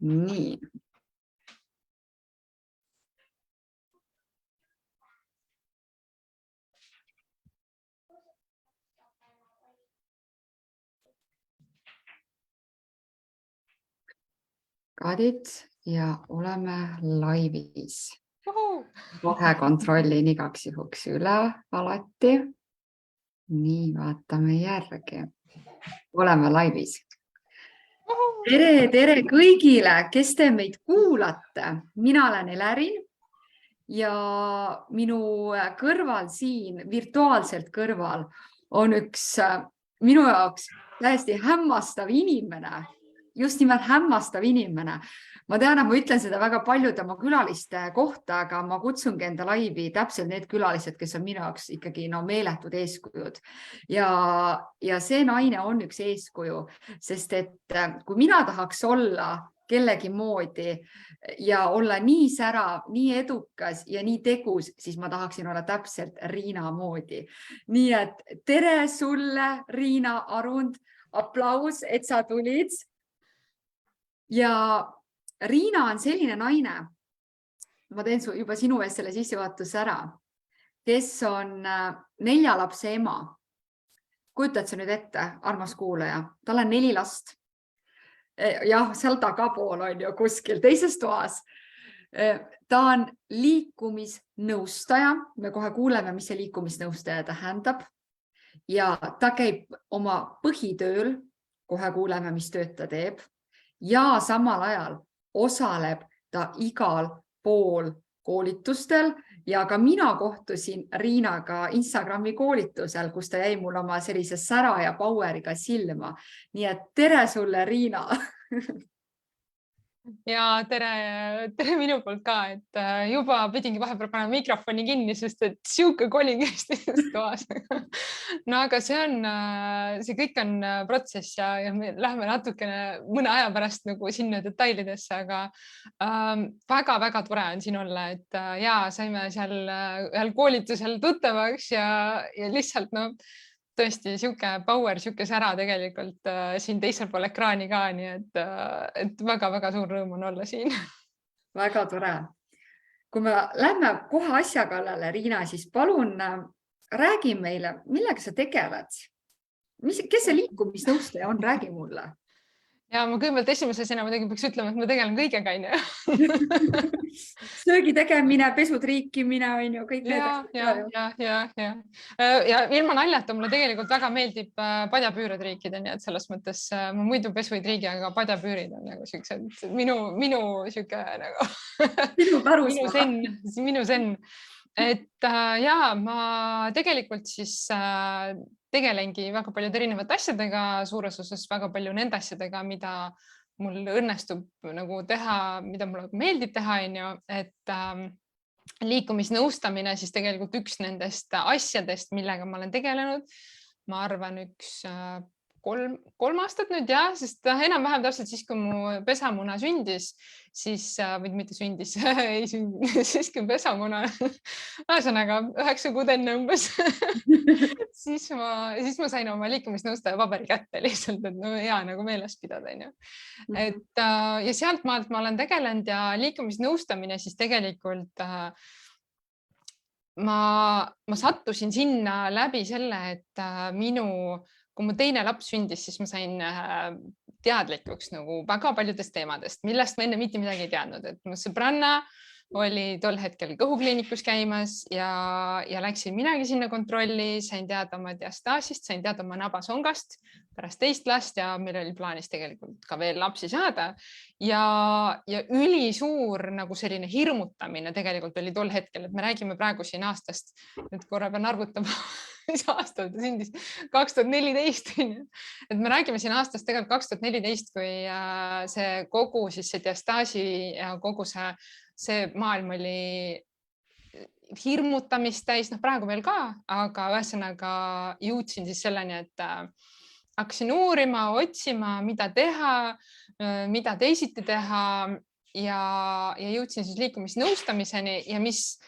Nii. Kadid ja oleme laivis. Kohe kontrollin igaks juhuks üle alati. Nii, vaatame järgi. Oleme laivis. Tere kõigile, kes te meid kuulate. Mina olen Elerin ja minu kõrval siin, virtuaalselt kõrval, on üks minu jaoks täiesti hämmastav inimene. Just nimelt hämmastav inimene. Ma tean, et ma ütlen seda väga paljude oma külaliste kohta, aga ma kutsungi enda laivi täpselt need külalised, kes on minu jaoks ikkagi meeletud eeskujud. Ja see naine on üks eeskuju, sest et kui mina tahaks olla kellegi moodi ja olla nii särav, nii edukas ja nii tegus, siis ma tahaksin olla täpselt Riina moodi. Nii et tere sulle, Riina Arund, aplaus, et sa tulid. Ja Riina on selline naine, ma teen juba sinu eest selle sissejuhatuse ära, kes on 4 lapse ema. Kujutad sa nüüd ette, armas kuulaja, tal on 4 last. Jah, seal tagapool on ju kuskil teises toas. Ta on liikumisnõustaja. Me kohe kuuleme, mis see liikumisnõustaja tähendab. Ja ta käib oma põhitööl. Kohe kuuleme, mis tööd ta teeb. Ja samal ajal osaleb ta igal pool koolitustel ja ka mina kohtusin Riinaga Instagrami koolitusel, kus ta jäi mul oma sellise sära ja poweriga silma. Nii et tere sulle, Riina! Ja tere minu poolt ka, et juba pidingi vahepeal panema mikrofoni kinni, sest et siuke kolingist teises toas. No aga see kõik on protsess ja me läheme natukene mõne aja pärast nagu sinna detailidesse, aga väga-väga tore on siin olla, et saime seal ühel koolitusel tuttavaks ja lihtsalt tõesti siuke power, siuke sära tegelikult siin teisel pool ekraani ka, nii et väga-väga suur rõõm on olla siin. Väga tore. Kui me lähme kohe asja kallale, Riina, siis palun räägi meile, millega sa tegeled? Kes see liikumisnõustaja on? Räägi mulle. Ja ma kõigepealt esimese asjana muidugi peaks ütlema, et ma tegelen kõigega, on ju. Söögi tegemine, pesutriikimine, on ju, kõik need. Ja ilma naljata mulle tegelikult väga meeldib padjapüürid riikida, nii et selles mõttes ma muidu pesu ei triigi, aga padjapüürid on nagu siuksed minu siuke nagu minu zen. Et ma tegelikult siis tegelengi väga paljude erinevate asjadega, suures osas väga palju nende asjadega, mida mul õnnestub nagu teha, mida mulle meeldib teha, on ju, et liikumisnõustamine siis tegelikult üks nendest asjadest, millega ma olen tegelenud. Ma arvan, üks 3 aastat nüüd, sest enam-vähem täpselt siis, kui mu pesamuna sündis, siis, või mitte sündis, ei sündis, siis kui pesamuna, ühesõnaga 9 kuud enne umbes, siis ma sain oma liikumisnõustaja paberi kätte lihtsalt, et hea nagu meeles pidada. Et, ja sealt maalt ma olen tegelenud ja liikumisnõustamine siis tegelikult ma sattusin sinna läbi selle, et kui mu teine laps sündis, siis ma sain teadlikuks nagu väga paljudest teemadest, millest ma enne mitte midagi ei teadnud. Et mu sõbranna oli tol hetkel kõhukliinikus käimas ja läksin minagi sinna kontrolli, sain teada oma diastaasist, sain teada oma nabasongast pärast teist last ja meil oli plaanis tegelikult ka veel lapsi saada. Ja ülisuur nagu selline hirmutamine tegelikult oli tol hetkel, et me räägime praegu siin aastast, nüüd korra pean arvutama, mis aastal ta sündis, 2014. Et me räägime siin aastast tegelikult 2014, kui see kogu siis see diastaasi ja kogu see maailm oli hirmutamist täis, praegu veel ka, aga ühesõnaga jõudsin siis selleni, et hakkasin uurima, otsima, mida teha, mida teisiti teha ja jõudsin siis liikumisnõustamiseni ja mis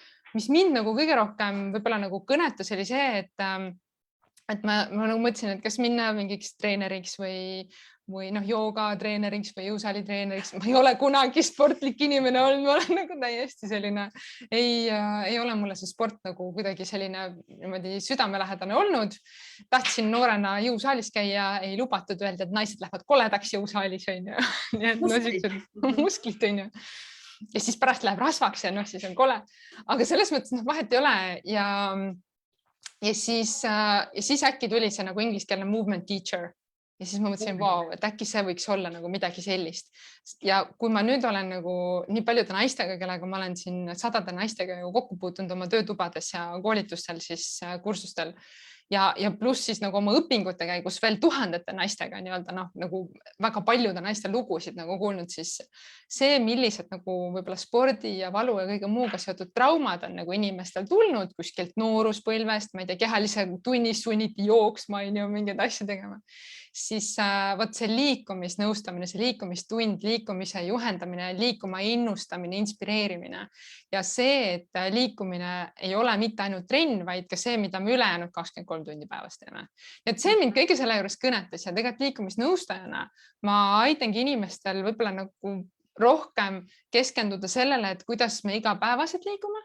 mind nagu kõige rohkem võib-olla nagu kõnetas oli see, et ma nagu mõtlesin, et kas minna mingiks treeneriks või või noh, joogatreeneriks või jõusaali treeneriks. Ma ei ole kunagi sportlik inimene olnud, ma olen nagu täiesti selline, ei ole mulle see sport nagu kuidagi selline niimoodi südamelähedane olnud. Tahtsin noorena jõusaalis käia, ei lubatud öelda, et naised lähevad koledaks jõusaalis, on ju. Nii et no sellised musklid, on ju. Ja siis pärast läheb rasvaks ja noh, siis on kole. Aga selles mõttes vahet ei ole ja siis äkki tuli see nagu ingliskeelne movement teacher ja siis ma mõtlesin, vau, et äkki see võiks olla nagu midagi sellist. Ja kui ma nüüd olen nagu nii paljude naistega, kellega ma olen siin sadade naistega ju kokku puutunud oma töötubades ja koolitustel, siis kursustel ja pluss siis nagu oma õpingute käigus veel tuhandete naistega nii-öelda nagu väga paljude naiste lugusid nagu kuulnud, siis see, millised nagu võib-olla spordi ja valu ja kõige muuga seotud traumad on nagu inimestel tulnud kuskilt nooruspõlvest, ma ei tea, kehalise tunnis sunniti jooksma, mingeid asju tegema, siis vot see liikumisnõustamine, see liikumistund, liikumise juhendamine, liikuma innustamine, inspireerimine ja see, et liikumine ei ole mitte ainult trenn, vaid ka see, mida me ülejäänud 23 tundi päevas teeme. Et see mind kõige selle juures kõnetas ja tegelikult liikumisnõustajana ma aitangi inimestel võib-olla nagu rohkem keskenduda sellele, et kuidas me igapäevaselt liigume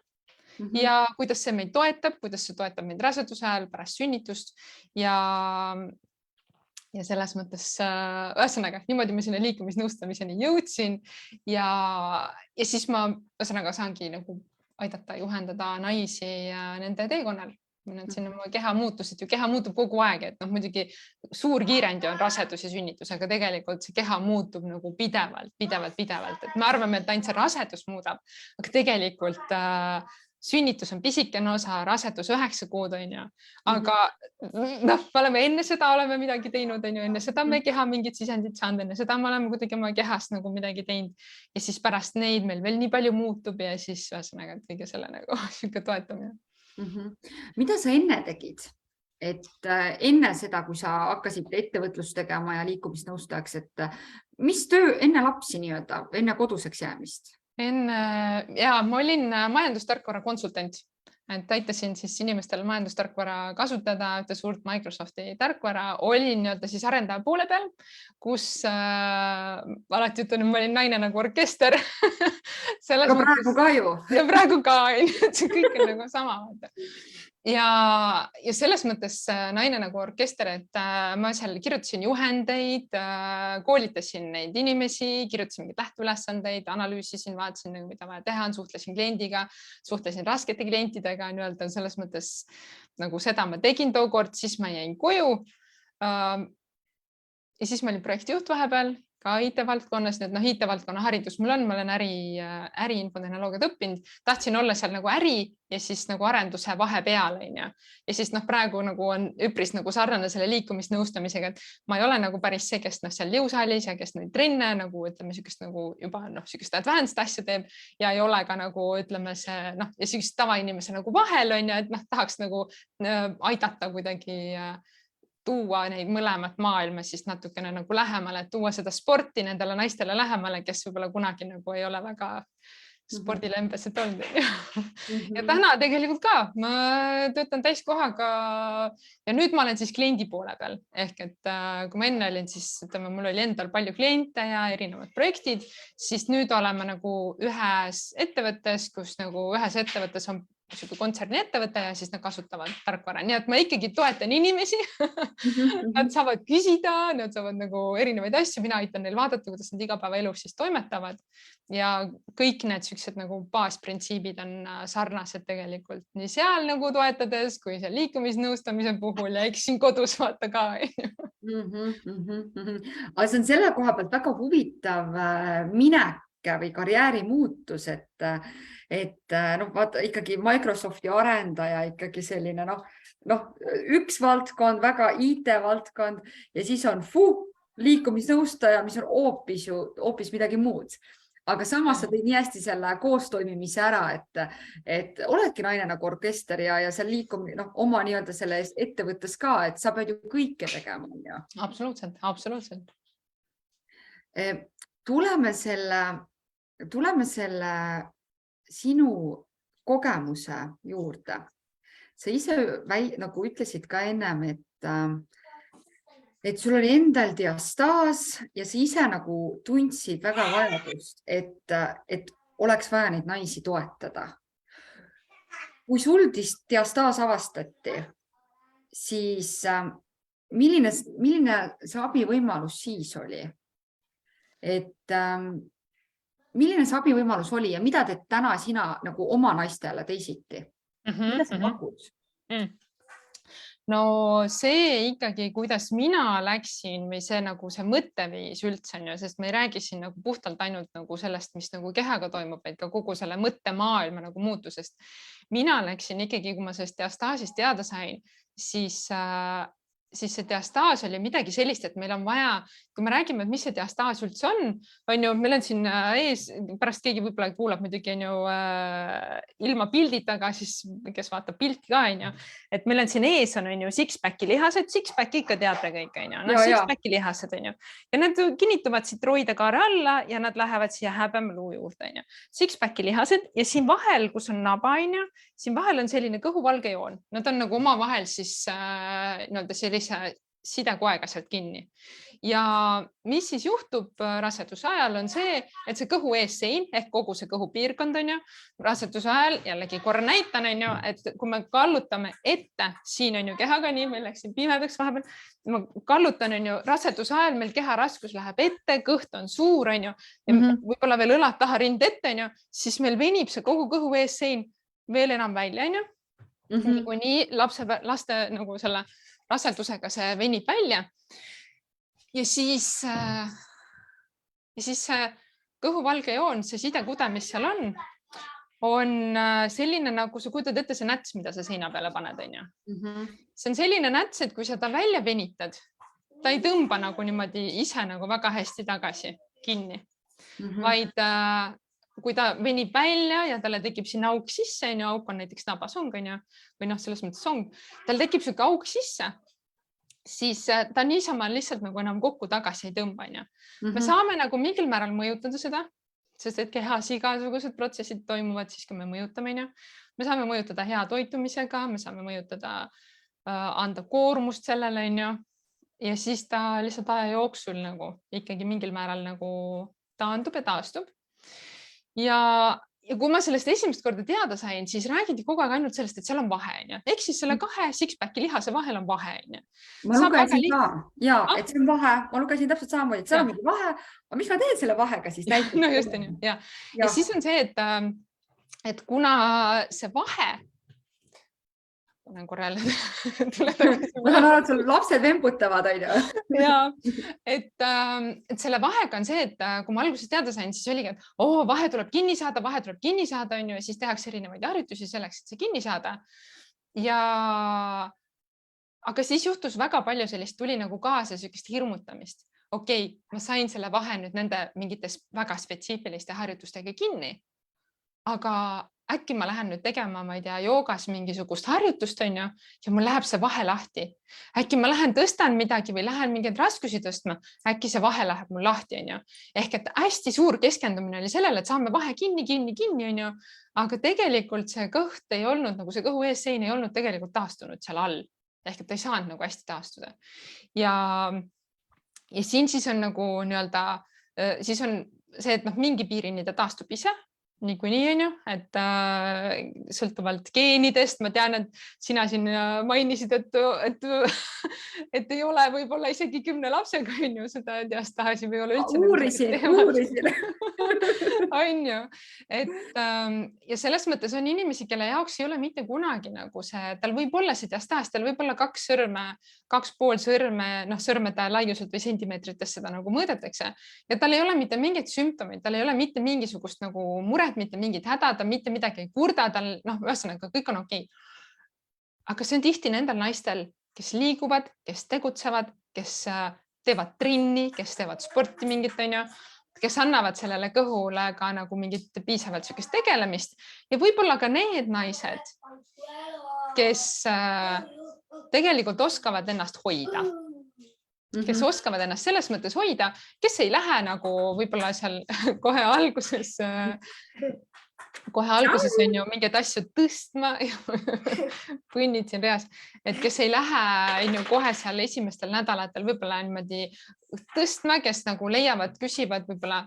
ja kuidas see meid toetab, kuidas see toetab meid raseduse ajal, pärast sünnitust ja selles mõttes ühesõnaga niimoodi ma sinna liikumisnõustamiseni jõudsin ja siis ma ühesõnaga saangi nagu aidata juhendada naisi nende teekonnal. Siin oma keha muutused ju keha muutub kogu aeg, et muidugi suur kiirendi on rasedus ja sünnitus, aga tegelikult see keha muutub nagu pidevalt, et me arvame, et ainult see rasedus muudab, aga tegelikult sünnitus on pisikene osa, rasedus 9 kuud, on ju, aga me oleme enne seda midagi teinud, on ju, enne seda me keha mingit sisendit saanud, enne seda me oleme kuidagi oma kehast nagu midagi teinud ja siis pärast neid meil veel nii palju muutub ja siis ühesõnaga kõige selle nagu siuke toetamine. Mida sa enne tegid? Et enne seda, kui sa hakkasid ettevõtlust tegema ja liikumisnõustajaks, et mis töö enne lapsi nii-öelda, enne koduseks jäämist? Ja ma olin majandustarkvara konsultant, et aitasin siis inimestel majandustarkvara kasutada, ühte suurt Microsofti tarkvara, olin nii-öelda siis arendaja poole peal, kus alati ütlen, et ma olin naine nagu orkester. Aga praegu ka ju. Ja praegu ka, see kõik on nagu sama. Ja selles mõttes naine nagu orkester, et ma seal kirjutasin juhendeid, koolitasin neid inimesi, kirjutasin mingeid lähteülesandeid, analüüsisin, vaatasin, mida vaja teha, suhtlesin kliendiga, suhtlesin raskete klientidega, nii-öelda selles mõttes nagu seda ma tegin tookord, siis ma jäin koju. Ja siis ma olin projektijuht vahepeal, ka IT-valdkonnas, nüüd IT-valdkonna haridus mul on, ma olen äriinfotehnoloogiat õppinud, tahtsin olla seal nagu äri ja siis nagu arenduse vahepeal, ja siis praegu nagu on üpris nagu sarnane selle liikumisnõustamisega, et ma ei ole nagu päris see, kes seal jõusaalis ja kes neid trenne nagu ütleme siukest nagu juba siukest advanced asja teeb ja ei ole ka nagu ütleme see ja siukest tavainimese nagu vahel on ja et tahaks nagu aidata kuidagi tuua neid mõlemat maailma siis natukene nagu lähemale, tuua seda sporti nendele naistele lähemale, kes võib-olla kunagi nagu ei ole väga spordilembesed olnud. Ja täna tegelikult ka, ma töötan täiskohaga ja nüüd ma olen siis kliendi poole peal. Ehk et kui ma enne olin, siis ütleme, mul oli endal palju kliente ja erinevad projektid, siis nüüd oleme nagu ühes ettevõttes, kus nagu ühes ettevõttes on kontserni ettevõte ja siis nad kasutavad tarkvara. Nii et ma ikkagi toetan inimesi. Nad saavad küsida, nad saavad nagu erinevaid asju, mina aitan neil vaadata, kuidas nad igapäevaelus siis toimetavad. Ja kõik need siuksed nagu baasprintsiibid on sarnased tegelikult nii seal nagu toetades, kui seal liikumisnõustamise puhul ja eks siin kodus vaata ka. Aga see on selle koha pealt väga huvitav minek või karjääri muutus, et vaata ikkagi Microsofti arendaja ikkagi selline üks valdkond, väga IT-valdkond ja siis on liikumisnõustaja, mis on hoopis midagi muud. Aga samas sa tõid nii hästi selle koostoimimise ära, et oledki naine nagu orkester ja seal liikumine oma nii-öelda selle ettevõttes ka, et sa pead ju kõike tegema. Absoluutselt. Tuleme selle sinu kogemuse juurde. Sa ise nagu ütlesid ka ennem, et sul oli endal diastaas ja sa ise nagu tundsid väga vajadust, et oleks vaja neid naisi toetada. Kui sul diastaas avastati, siis milline see abivõimalus siis oli? Et milline see abivõimalus oli ja mida teed täna sina nagu oma naistele teisiti? Mida sa pakud? No see ikkagi, kuidas mina läksin või see nagu see mõtteviis üldse on ju, sest me ei räägi siin nagu puhtalt ainult nagu sellest, mis nagu kehaga toimub, vaid ka kogu selle mõttemaailma nagu muutusest. Mina läksin ikkagi, kui ma sellest diastaasist teada sain, siis see diastaas oli midagi sellist, et meil on vaja, kui me räägime, et mis see diastaas üldse on ju, meil on siin ees, pärast keegi võib-olla kuulab muidugi on ju ilma pildita, aga siis kes vaatab pilti ka on ju, et meil on siin ees on ju six-packi lihased, six-packi ikka teate kõik on ju, six-packi lihased on ju ja nad kinnituvad siit roidekaare alla ja nad lähevad siia häbemeluu juurde on ju, six-packi lihased ja siin vahel, kus on naba on ju, siin vahel on selline kõhuvalge joon, nad on nagu omavahel siis nii-öelda sellise sidekoega sealt kinni ja mis siis juhtub raseduse ajal on see, et see kõhu eessein ehk kogu see kõhupiirkond on ju, raseduse ajal jällegi korra näitan on ju, et kui me kallutame ette, siin on ju kehaga nii, meil läks siin pimedaks vahepeal, ma kallutan on ju, raseduse ajal meil keha raskus läheb ette, kõht on suur on ju ja võib-olla veel õlad taha rind ette on ju, siis meil venib see kogu kõhu eessein veel enam välja on ju, niikuinii laste nagu selle rasedusega see venib välja ja siis see kõhuvalge joon, see sidekude, mis seal on selline nagu sa kujutad ette see näts, mida sa seina peale paned, on ju. See on selline näts, et kui sa ta välja venitad, ta ei tõmba nagu niimoodi ise nagu väga hästi tagasi kinni, vaid kui ta venib välja ja talle tekib sinna auk sisse, on ju, auk on näiteks nabasong, on ju, või selles mõttes song, tal tekib siuke auk sisse, siis ta niisama lihtsalt nagu enam kokku tagasi ei tõmba, on ju. Me saame nagu mingil määral mõjutada seda, sest et kehas igasugused protsessid toimuvad siis, kui me mõjutame, on ju. Me saame mõjutada hea toitumisega, me saame mõjutada, anda koormust sellele, on ju, ja siis ta lihtsalt aja jooksul nagu ikkagi mingil määral nagu taandub ja taastub. Ja kui ma sellest esimest korda teada sain, siis räägiti kogu aeg ainult sellest, et seal on vahe, on ju. Ehk siis selle kahe six-packi lihase vahel on vahe, on ju. Ma lugesin ka, jaa, et see on vahe. Ma lugesin täpselt samamoodi, et seal on mingi vahe. Aga mis ma teen selle vahega siis näiteks? No just on ju, ja. Ja siis on see, et kuna see vahe, olen korra jälle ma saan aru, et sul lapsed vemputavad, on ju. Ja, et selle vahega on see, et kui ma alguses teada sain, siis oligi, et vahe tuleb kinni saada, on ju, ja siis tehakse erinevaid harjutusi selleks, et see kinni saada. Aga siis juhtus väga palju sellist, tuli nagu kaasa sellist hirmutamist. Okei, ma sain selle vahe nüüd nende mingites väga spetsiifiliste harjutustega kinni, aga äkki ma lähen nüüd tegema, ma ei tea, joogas mingisugust harjutust, on ju, ja mul läheb see vahe lahti. Äkki ma lähen tõstan midagi või lähen mingeid raskusi tõstma, äkki see vahe läheb mul lahti, on ju. Ehk et hästi suur keskendumine oli sellele, et saame vahe kinni, on ju, aga tegelikult see kõht ei olnud, nagu see kõhu eessein ei olnud tegelikult taastunud seal all. Ehk et ta ei saanud nagu hästi taastuda. Ja siin siis on nagu nii-öelda, siis on see, et mingi piirini ta taastub ise, niikuinii on ju, et sõltuvalt geenidest, ma tean, et sina siin mainisid, et ei ole võib-olla isegi 10 lapsega on ju seda diastaasi või ole üldse. Uurisin. On ju, et ja selles mõttes on inimesi, kelle jaoks ei ole mitte kunagi nagu see, tal võib olla see diastaas, tal võib olla 2 sõrme, 2,5 sõrme, sõrmede laiuselt või sentimeetritest seda nagu mõõdetakse ja tal ei ole mitte mingeid sümptomeid, tal ei ole mitte mingisugust nagu muret, mitte mingit häda, ta mitte midagi ei kurda, tal ühesõnaga kõik on okei. Aga see on tihti nendel naistel, kes liiguvad, kes tegutsevad, kes teevad trenni, kes teevad sporti mingit, on ju, kes annavad sellele kõhule ka nagu mingit piisavalt sellist tegelemist ja võib-olla ka need naised, kes tegelikult oskavad ennast hoida. Kes oskavad ennast selles mõttes hoida, kes ei lähe nagu võib-olla seal kohe alguses kohe alguses on ju mingeid asju tõstma põnnid siin reas, et kes ei lähe on ju kohe seal esimestel nädalatel võib-olla niimoodi tõstma, kes nagu leiavad, küsivad võib-olla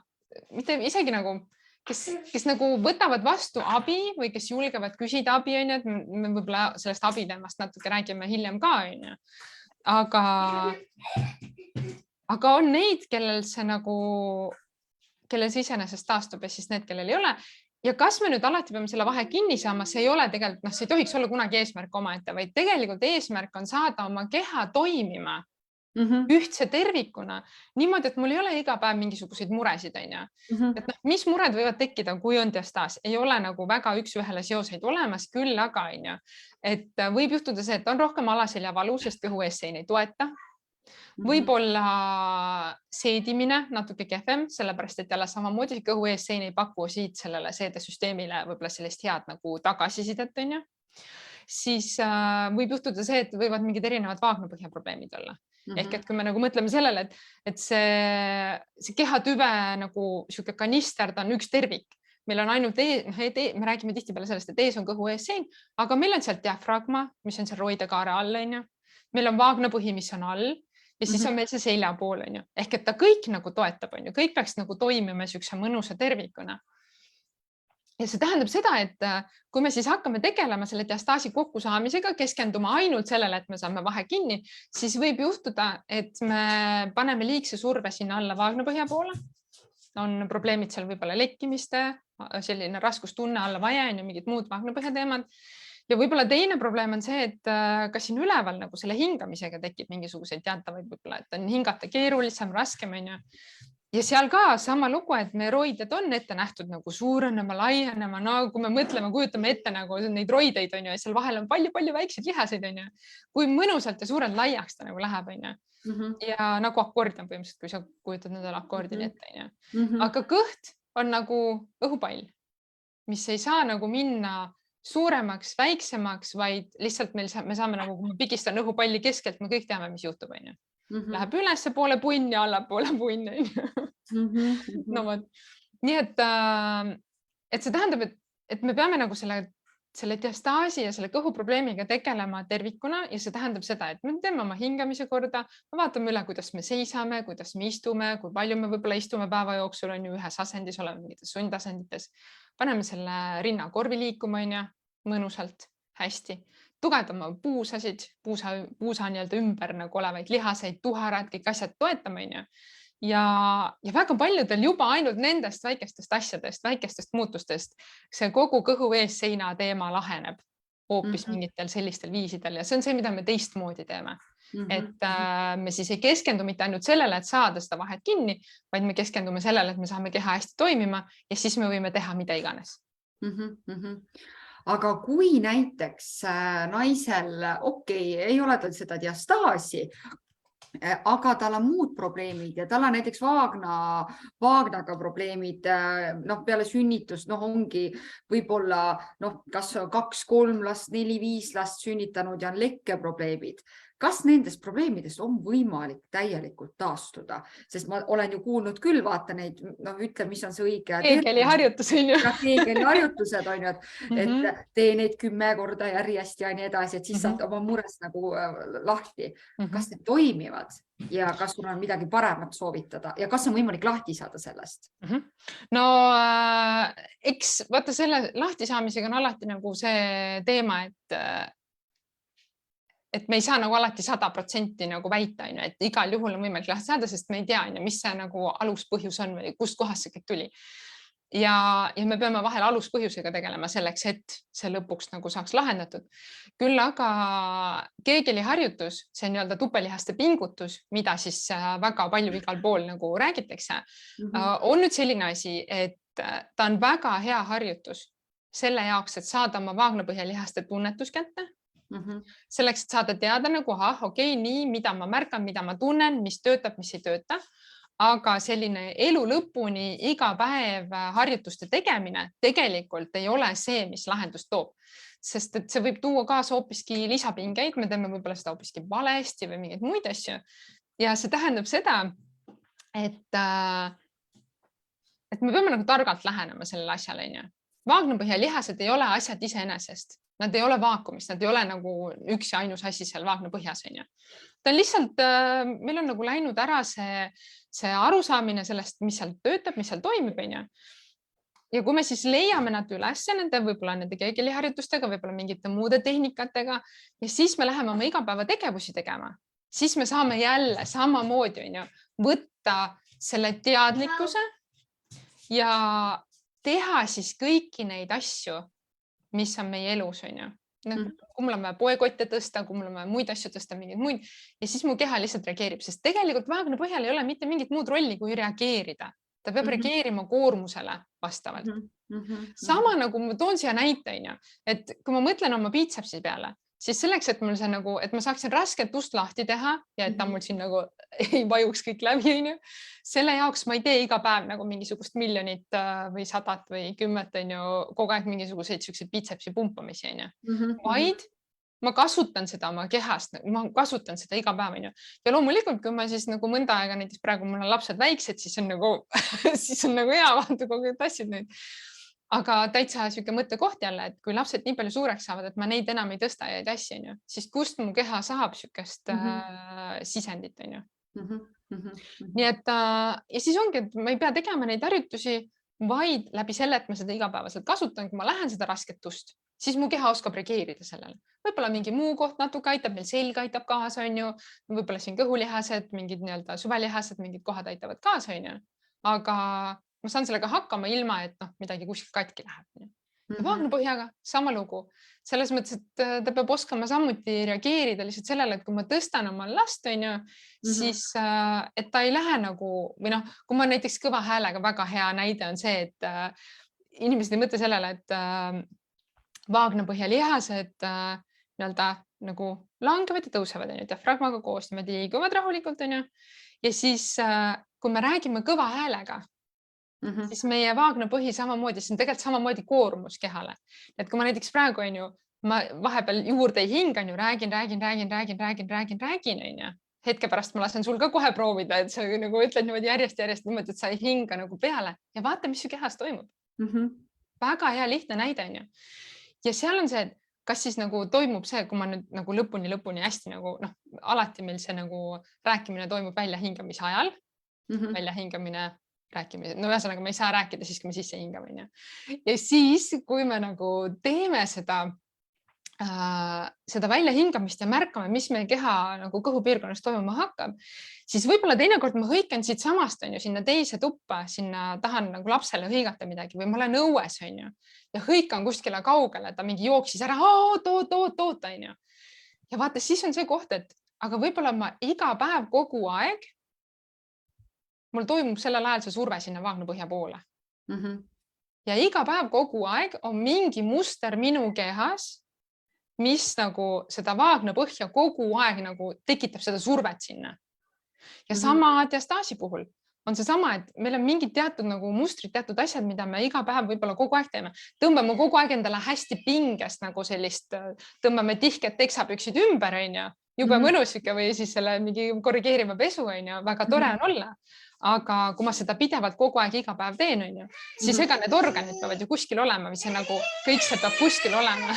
mitte isegi nagu, kes nagu võtavad vastu abi või kes julgevad küsida abi, on ju, et me võib-olla sellest abi teemast natuke räägime hiljem ka, on ju. Aga on neid, kellel see iseenesest taastub ja siis need, kellel ei ole. Ja kas me nüüd alati peame selle vahe kinni saama, see ei ole tegelikult, see ei tohiks olla kunagi eesmärk omaette, vaid tegelikult eesmärk on saada oma keha toimima ühtse tervikuna niimoodi, et mul ei ole iga päev mingisuguseid muresid, on ju. Et mis mured võivad tekkida, kui on diastaas, ei ole nagu väga üks-ühele seoseid olemas, küll aga, on ju. Et võib juhtuda see, et on rohkem alaseljavalu, sest kõhu eessein ei toeta. Võib-olla seedimine natuke kehvem, sellepärast, et jälle samamoodi kõhu eessein ei paku siit sellele seedesüsteemile võib-olla sellist head nagu tagasisidet, on ju. Siis võib juhtuda see, et võivad mingid erinevad vaagnapõhja probleemid olla. Ehk et kui me nagu mõtleme sellele, et see kehatüve nagu sihuke kanister, ta on üks tervik. Meil on ainult me räägime tihtipeale sellest, et ees on kõhu eessein, aga meil on sealt diafragma, mis on seal roidekaare all, on ju. Meil on vaagnapõhi, mis on all ja siis on meil see selja pool, on ju. Ehk et ta kõik nagu toetab, on ju. Kõik peaks nagu toimima sihukese mõnusa tervikuna. Ja see tähendab seda, et kui me siis hakkame tegelema selle diastaasi kokkusaamisega, keskenduma ainult sellele, et me saame vahe kinni, siis võib juhtuda, et me paneme liigse surve sinna alla vaagnapõhja poole. On probleemid seal võib-olla lekkimiste, selline raskustunne alla vaje ja mingid muud vaagnapõhja teemad. Ja võib-olla teine probleem on see, et kas siin üleval nagu selle hingamisega tekib mingisuguseid teatavaid võib-olla, et on hingata keerulisem, raskem, on ju. Ja seal ka sama lugu, et meie roided on ette nähtud nagu suurenema, laienema, no kui me mõtleme, kujutame ette nagu neid roideid, on ju, ja seal vahel on palju-palju väikseid lihaseid, on ju. Kui mõnusalt ja suurelt laiaks ta nagu läheb, on ju. Ja nagu akordion põhimõtteliselt, kui sa kujutad nendele akordioni ette, on ju. Aga kõht on nagu õhupall, mis ei saa nagu minna suuremaks, väiksemaks, vaid lihtsalt me saame nagu, kui ma pigistan õhupalli keskelt, me kõik teame, mis juhtub, on ju. Läheb ülesse poole punn ja allapoole punn. No, nii et see tähendab, et me peame nagu selle diastaasi ja selle kõhuprobleemiga tegelema tervikuna ja see tähendab seda, et me teeme oma hingamise korda, me vaatame üle, kuidas me seisame, kuidas me istume, kui palju me võib-olla istume päeva jooksul, on ju ühes asendis, oleme mingites sundasendites, paneme selle rinnakorvi liikuma, on ju, mõnusalt, hästi. Tugevdama puusasid, puusa nii-öelda ümber nagu olevaid lihaseid, tuharad, kõik asjad toetama, on ju. Ja väga paljudel juba ainult nendest väikestest asjadest, väikestest muutustest see kogu kõhu eesseina teema laheneb hoopis mingitel sellistel viisidel ja see on see, mida me teistmoodi teeme. Et me siis ei keskendu mitte ainult sellele, et saada seda vahet kinni, vaid me keskendume sellele, et me saame keha hästi toimima ja siis me võime teha mida iganes. Aga kui näiteks naisel, ei ole tal seda diastaasi, aga tal on muud probleemid ja tal on näiteks vaagnaga probleemid, peale sünnitust, ongi võib-olla kas 2-3 last, 4-5 last sünnitanud ja on lekkeprobleemid. Kas nendest probleemidest on võimalik täielikult taastuda? Sest ma olen ju kuulnud küll, vaata neid, ütle, mis on see õige. Keegeliharjutus on ju. Keegeliharjutused on ju, et tee neid 10 korda järjest ja nii edasi, et siis saad oma murest nagu lahti. Kas need toimivad ja kas sul on midagi paremat soovitada ja kas on võimalik lahti saada sellest? No eks vaata selle lahti saamisega on alati nagu see teema, et me ei saa nagu alati 100% nagu väita, et igal juhul on võimalik lahti saada, sest me ei tea, mis see nagu aluspõhjus on või kust kohast see kõik tuli. Ja me peame vahel aluspõhjusega tegelema selleks, et see lõpuks nagu saaks lahendatud. Küll aga keegeliharjutus, see on nii-öelda tupelihaste pingutus, mida siis väga palju igal pool nagu räägitakse, on nüüd selline asi, et ta on väga hea harjutus selle jaoks, et saada oma vaagnapõhjalihaste tunnetus kätte. Selleks, et saada teada nagu, nii, mida ma märkan, mida ma tunnen, mis töötab, mis ei tööta. Aga selline elu lõpuni iga päev harjutuste tegemine tegelikult ei ole see, mis lahendust toob. Sest et see võib tuua kaasa hoopiski lisapingeid, me teeme võib-olla seda hoopiski valesti või mingeid muid asju. Ja see tähendab seda, et me peame nagu targalt lähenema sellele asjale. Vaagnapõhja lihased ei ole asjad iseenesest, nad ei ole vaakumis, nad ei ole nagu üks ja ainus asi seal vaagnapõhjas, on ju. Ta on lihtsalt, meil on nagu läinud ära see arusaamine sellest, mis seal töötab, mis seal toimib, on ju. Ja kui me siis leiame nad üles võib-olla nende keegeliharjutustega, võib-olla mingite muude tehnikatega ja siis me läheme oma igapäevategevusi tegema, siis me saame jälle samamoodi, on ju, võtta selle teadlikkuse ja teha siis kõiki neid asju, mis on meie elus, on ju. Kui mul on vaja poekotte tõsta, kui mul on vaja muid asju tõsta, mingeid muid ja siis mu keha lihtsalt reageerib, sest tegelikult vaagnapõhjal ei ole mitte mingit muud rolli, kui reageerida. Ta peab reageerima koormusele vastavalt. Sama nagu ma toon siia näite, on ju, et kui ma mõtlen oma biitsepsi peale, siis selleks, et mul see nagu, et ma saaksin rasket ust lahti teha ja et ta mul siin nagu ei vajuks kõik läbi, on ju. Selle jaoks ma ei tee iga päev nagu mingisugust miljonit või 100 või 10, on ju, kogu aeg mingisuguseid siukseid biitsepsi pumpamisi, on ju. Vaid ma kasutan seda oma kehast, ma kasutan seda iga päev, on ju. Ja loomulikult, kui ma siis nagu mõnda aega, näiteks praegu mul on lapsed väiksed, siis on nagu hea vaata kogu tassid neid. Aga täitsa siuke mõttekoht jälle, et kui lapsed nii palju suureks saavad, et ma neid enam ei tõsta ja asju, on ju, siis kust mu keha saab siukest sisendit, on ju. Nii et ja siis ongi, et ma ei pea tegema neid harjutusi, vaid läbi selle, et ma seda igapäevaselt kasutan, kui ma lähen seda rasket ust, siis mu keha oskab reageerida sellele. Võib-olla mingi muu koht natuke aitab, meil selg aitab kaasa, on ju, võib-olla siin kõhulihased, mingid nii-öelda süvelihased, mingid kohad aitavad kaasa, on ju, aga ma saan sellega hakkama ilma, et midagi kuskilt katki läheb. Ja vaagnapõhjaga sama lugu. Selles mõttes, et ta peab oskama samuti reageerida lihtsalt sellele, et kui ma tõstan oma last, on ju, siis et ta ei lähe nagu, või kui ma näiteks kõva häälega, väga hea näide on see, et inimesed ei mõtle sellele, et vaagnapõhja lihased nii-öelda nagu langevad ja tõusevad, on ju, diafragmaga koos niimoodi liiguvad rahulikult, on ju. Ja siis, kui me räägime kõva häälega, siis meie vaagnapõhi samamoodi, see on tegelikult samamoodi koormus kehale. Et kui ma näiteks praegu, on ju, ma vahepeal juurde ei hinga, on ju, räägin, on ju. Hetke pärast ma lasen sul ka kohe proovida, et sa nagu ütled niimoodi järjest niimoodi, et sa ei hinga nagu peale ja vaata, mis su kehas toimub. Väga hea lihtne näide, on ju. Ja seal on see, et kas siis nagu toimub see, kui ma nüüd nagu lõpuni hästi nagu, alati meil see nagu rääkimine toimub väljahingamise ajal, väljahingamine, rääkimine. No ühesõnaga, me ei saa rääkida siis, kui me sisse hingame. Ja siis, kui me nagu teeme seda väljahingamist ja märkame, mis meie keha nagu kõhupiirkonnas toimuma hakkab, siis võib-olla teinekord ma hõikan siit samast, on ju, sinna teise tuppa, sinna tahan nagu lapsele hõigata midagi või ma olen õues, on ju, ja hõikan kuskile kaugele, ta mingi jooksis ära, oot, on ju. Ja vaata, siis on see koht, et aga võib-olla ma iga päev kogu aeg mul toimub sellel ajal see surve sinna vaagnapõhja poole. Ja iga päev kogu aeg on mingi muster minu kehas, mis nagu seda vaagnapõhja kogu aeg nagu tekitab seda survet sinna. Ja sama diastaasi puhul on see sama, et meil on mingid teatud nagu mustrid, teatud asjad, mida me iga päev võib-olla kogu aeg teeme. Tõmbame kogu aeg endale hästi pingest nagu sellist, tõmbame tihked teksapüksid ümber, on ju, jube mõnus või siis selle mingi korrigeerima pesu, on ju, väga tore on olla. Aga kui ma seda pidevalt kogu aeg iga päev teen, on ju, siis ega need organid peavad ju kuskil olema või see nagu kõik see peab kuskil olema.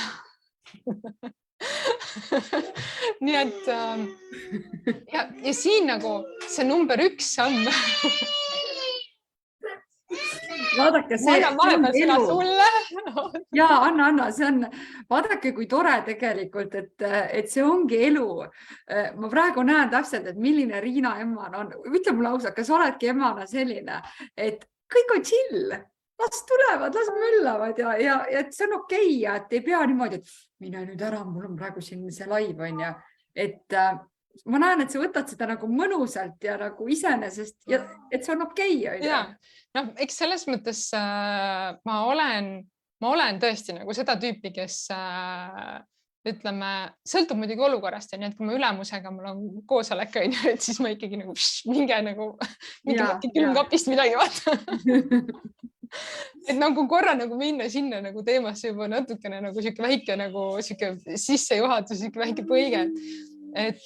Nii et ja siin nagu see number 1 samm. Vaadake, see on elu. Ja, Anna, see on, vaadake, kui tore tegelikult, et see ongi elu. Ma praegu näen täpselt, et milline Riina emana on. Ütle mulle ausalt, kas oledki emana selline, et kõik on chill, las tulevad, las möllavad ja et see on okei ja et ei pea niimoodi, et mine nüüd ära, mul on praegu siin see live, on ja et ma näen, et sa võtad seda nagu mõnusalt ja nagu iseenesest ja et see on okei. Eks selles mõttes ma olen tõesti nagu seda tüüpi, kes ütleme, sõltub muidugi olukorrast ja nii, et kui ma ülemusega mul on koosolek, et siis ma ikkagi nagu mingi külmkapist midagi vaata. Et nagu korra nagu minna sinna nagu teemasse juba natukene nagu siuke väike nagu siuke sissejuhatus, siuke väike põige. Et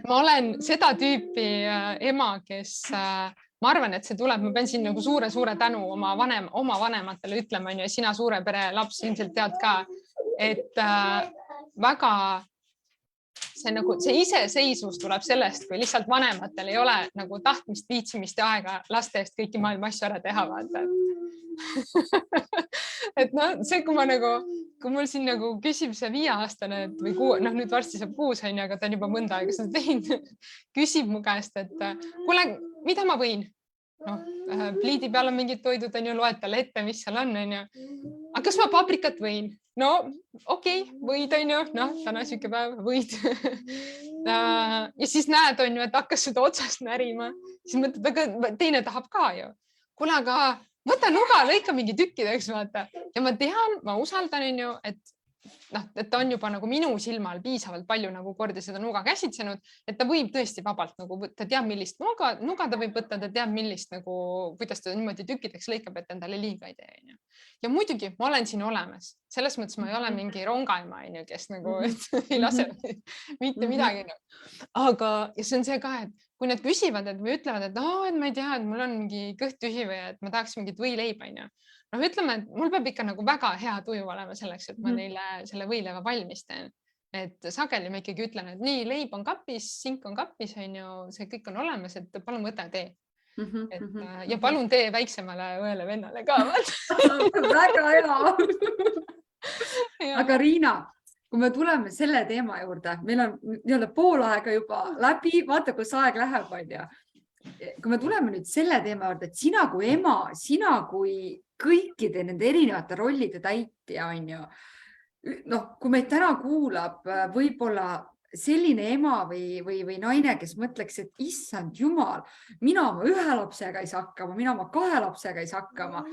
ma olen seda tüüpi ema, kes ma arvan, et see tuleb, ma pean siin nagu suure tänu oma vanematele ütlema, ja sina suure pere laps ilmselt tead ka, et väga see nagu see iseseisvus tuleb sellest, kui lihtsalt vanematel ei ole nagu tahtmist, viitsimist ja aega laste eest kõiki maailma asju ära teha, vaata. Et noh, see, kui mul siin nagu küsib see 5-aastane või nüüd varsti saab 6, aga ta on juba mõnda aega seda teinud, küsib mu käest, et kuule, mida ma võin? Pliidi peal on mingid toidud, loed talle ette, mis seal on, aga kas ma paprikat võin? No okei, võid, täna siuke päev, võid. Ja siis näed, et hakkas seda otsast närima, siis mõtled, aga teine tahab ka ju. Kuule, aga võta nuga, lõika mingi tükkideks, vaata. Ja ma tean, ma usaldan, et ta on juba nagu minu silmal piisavalt palju nagu kordi seda nuga käsitsenud, et ta võib tõesti vabalt nagu, ta teab, millist nuga ta võib võtta, ta teab, millist nagu, kuidas ta niimoodi tükkideks lõikab, et endale liiga ei tee. Ja muidugi ma olen siin olemas. Selles mõttes ma ei ole mingi rongaema, kes nagu ei lase mitte midagi. Aga ja see on see ka, et kui nad küsivad või ütlevad, et ma ei tea, et mul on mingi kõht tühi või et ma tahaks mingit võileiba, ütleme, et mul peab ikka nagu väga hea tuju olema selleks, et ma neile selle võileiva valmis teen. Et sageli ma ikkagi ütlen, et nii, leib on kapis, sink on kapis, see kõik on olemas, et palun võta tee. Ja palun tee väiksemale õele vennale ka. Väga hea. Aga Riina, kui me tuleme selle teema juurde, meil on pool aega juba läbi, vaata, kus aeg läheb, kui me tuleme nüüd selle teema juurde, et sina kui ema, sina kui kõikide nende erinevate rollide täitja, kui meid täna kuulab võib-olla selline ema või naine, kes mõtleks, et issand jumal, mina oma 1 lapsega ei saa hakkama, mina oma 2 lapsega ei saa hakkama.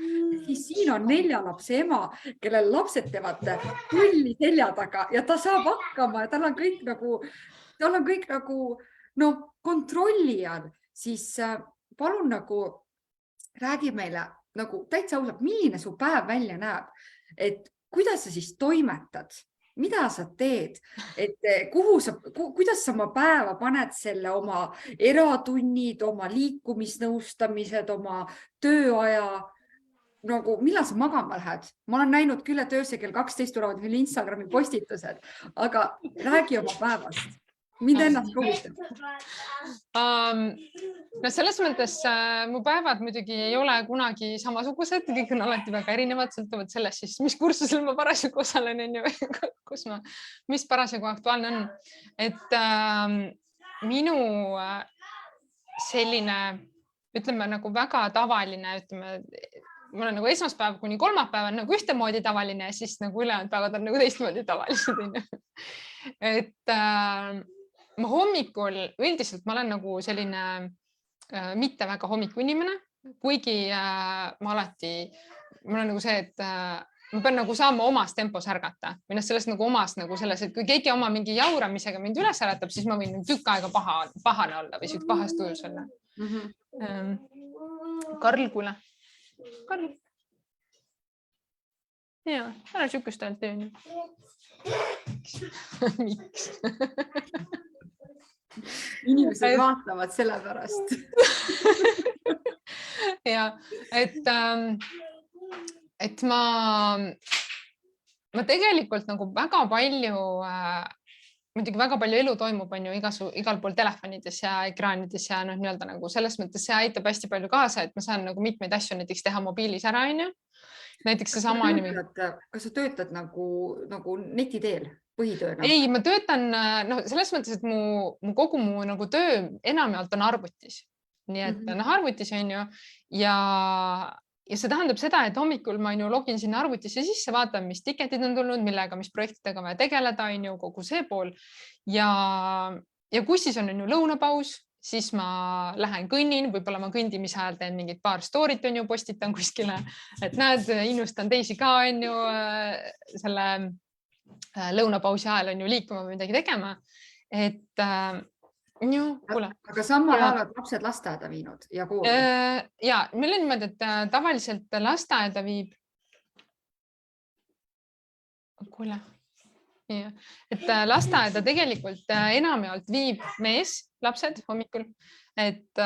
Siis siin on 4 lapse ema, kellel lapsed teevad pulli selja taga ja ta saab hakkama ja tal on kõik nagu kontrolli all. Siis palun nagu räägi meile nagu täitsa ausalt, milline su päev välja näeb, et kuidas sa siis toimetad, mida sa teed, et kuidas sa oma päeva paned selle oma eratunnid, oma liikumisnõustamised, oma tööaja, nagu millal sa magama lähed? Ma olen näinud küll, et öösel kell 12 tulevad veel Instagrami postitused, aga räägi oma päevast. Mida ennast kuulutab? Selles mõttes mu päevad muidugi ei ole kunagi samasugused, kõik on alati väga erinevad, sõltuvad sellest siis, mis kursusel ma parasjagu osalen, mis parasjagu aktuaalne on. Et minu selline, ütleme nagu väga tavaline, mul on nagu esmaspäev kuni kolmapäev on nagu ühtemoodi tavaline ja siis nagu ülejäänud päevad on nagu teistmoodi tavalised. Et ma hommikul üldiselt ma olen nagu selline mitte väga hommikuinimene, kuigi mul on nagu see, et ma pean nagu saama omas tempos ärgata või sellest nagu omas nagu selles, et kui keegi oma mingi jauramisega mind üles äratab, siis ma võin tükk aega pahane olla või siuke pahas tujus olla. Karl, kuule. Karl. Jaa, ära siukest ainult tee. Miks? Inimesed vaatavad selle pärast. Ja, et ma tegelikult nagu väga palju, muidugi väga palju elu toimub igal pool telefonides ja ekraanides ja nii-öelda nagu selles mõttes see aitab hästi palju kaasa, et ma saan nagu mitmeid asju näiteks teha mobiilis ära, näiteks see sama. Kas sa töötad nagu neti teel? Põhitööna? Ei, ma töötan selles mõttes, et kogu mu nagu töö enamjaolt on arvutis. Nii et arvutis on ju ja see tähendab seda, et hommikul ma login sinna arvutisse sisse, vaatan, mis tiketid on tulnud, millega, mis projektidega vaja tegeleda, kogu see pool. Ja kui siis on lõunapaus, siis ma lähen kõnnin, võib-olla ma kõndimise ajal teen mingid paar storyt postitan kuskile, et näed, innustan teisi ka selle lõunapausi ajal on liikuma või midagi tegema, et kuule. Aga samal ajal oled lapsed lasteaeda viinud ja kooli? Ja, meil on niimoodi, et tavaliselt lasteaeda viib. Kuule, Nii, et lasteaeda tegelikult enamjaolt viib mees lapsed hommikul, et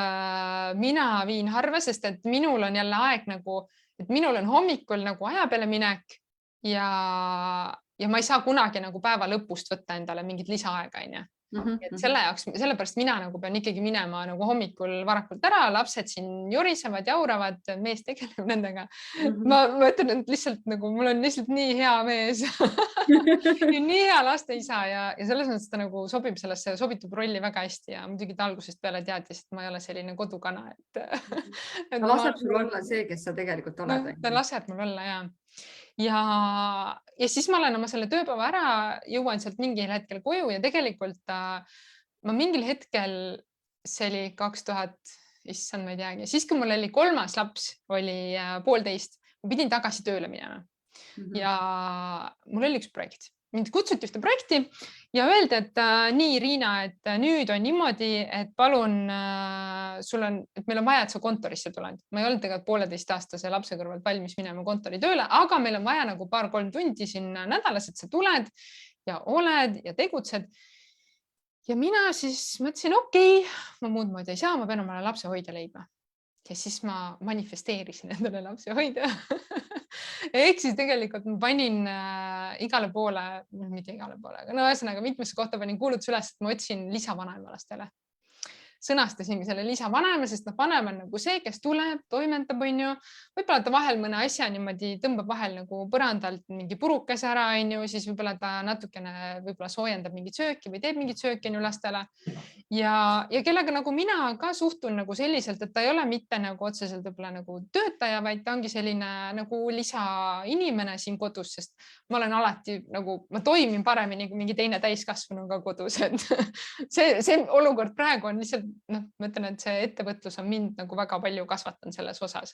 mina viin harva, sest et minul on jälle aeg nagu, et minul on hommikul nagu aja peale minek ja ma ei saa kunagi nagu päeva lõpust võtta endale mingit lisaaega, onju. Et selle jaoks, sellepärast mina nagu pean ikkagi minema nagu hommikul varakult ära, lapsed siin jurisevad, jauravad, mees tegeleb nendega. Ma ütlen, et lihtsalt nagu mul on lihtsalt nii hea mees nii hea lasteisa ja selles mõttes ta nagu sobitub rolli väga hästi ja muidugi ta algusest peale teadis, et ma ei ole selline kodukana, et ta laseb sul olla see, kes sa tegelikult oled. Ta laseb mul olla ja siis ma olen oma selle tööpäeva ära, jõuan sealt mingil hetkel koju ja tegelikult ma mingil hetkel, see oli 2000, issand, ma ei teagi, siis kui mul oli 3. laps, oli 1,5, ma pidin tagasi tööle minema ja mul oli üks projekt. Mind kutsuti ühte projekti ja öeldi, et nii, Riina, et nüüd on niimoodi, et palun et meil on vaja, et sa kontorisse tuled. Ma ei olnud tegelikult 1,5-aastase lapse kõrvalt valmis minema kontori tööle, aga meil on vaja nagu 2-3 tundi siin nädalas, et sa tuled ja oled ja tegutsed. Ja mina siis mõtlesin, okei, ma muud moodi ei saa, ma pean omale lapsehoidja leidma. Ja siis ma manifesteerisin endale lapsehoidja. Ehk siis tegelikult ma panin igale poole, mitte igale poole, aga no ühesõnaga mitmesse kohta panin kuulutus üles, et ma otsin lisavanaema lastele. Sõnastasingi selle lisavanaema, sest vanem on nagu see, kes tuleb, toimetab, on ju. Võib-olla ta vahel mõne asja niimoodi tõmbab vahel nagu põrandalt mingi purukese ära, on ju, siis võib-olla ta natukene võib-olla soojendab mingit sööki või teeb mingit sööki on ju lastele. Ja kellega nagu mina ka suhtun nagu selliselt, et ta ei ole mitte nagu otseselt võib-olla nagu töötaja, vaid ta ongi selline nagu lisainimene siin kodus, sest ma olen alati nagu, ma toimin paremini kui mingi teine täiskasvanuga kodus, et see olukord praegu on lihtsalt, ma ütlen, et see ettevõtlus on mind nagu väga palju kasvatanud selles osas.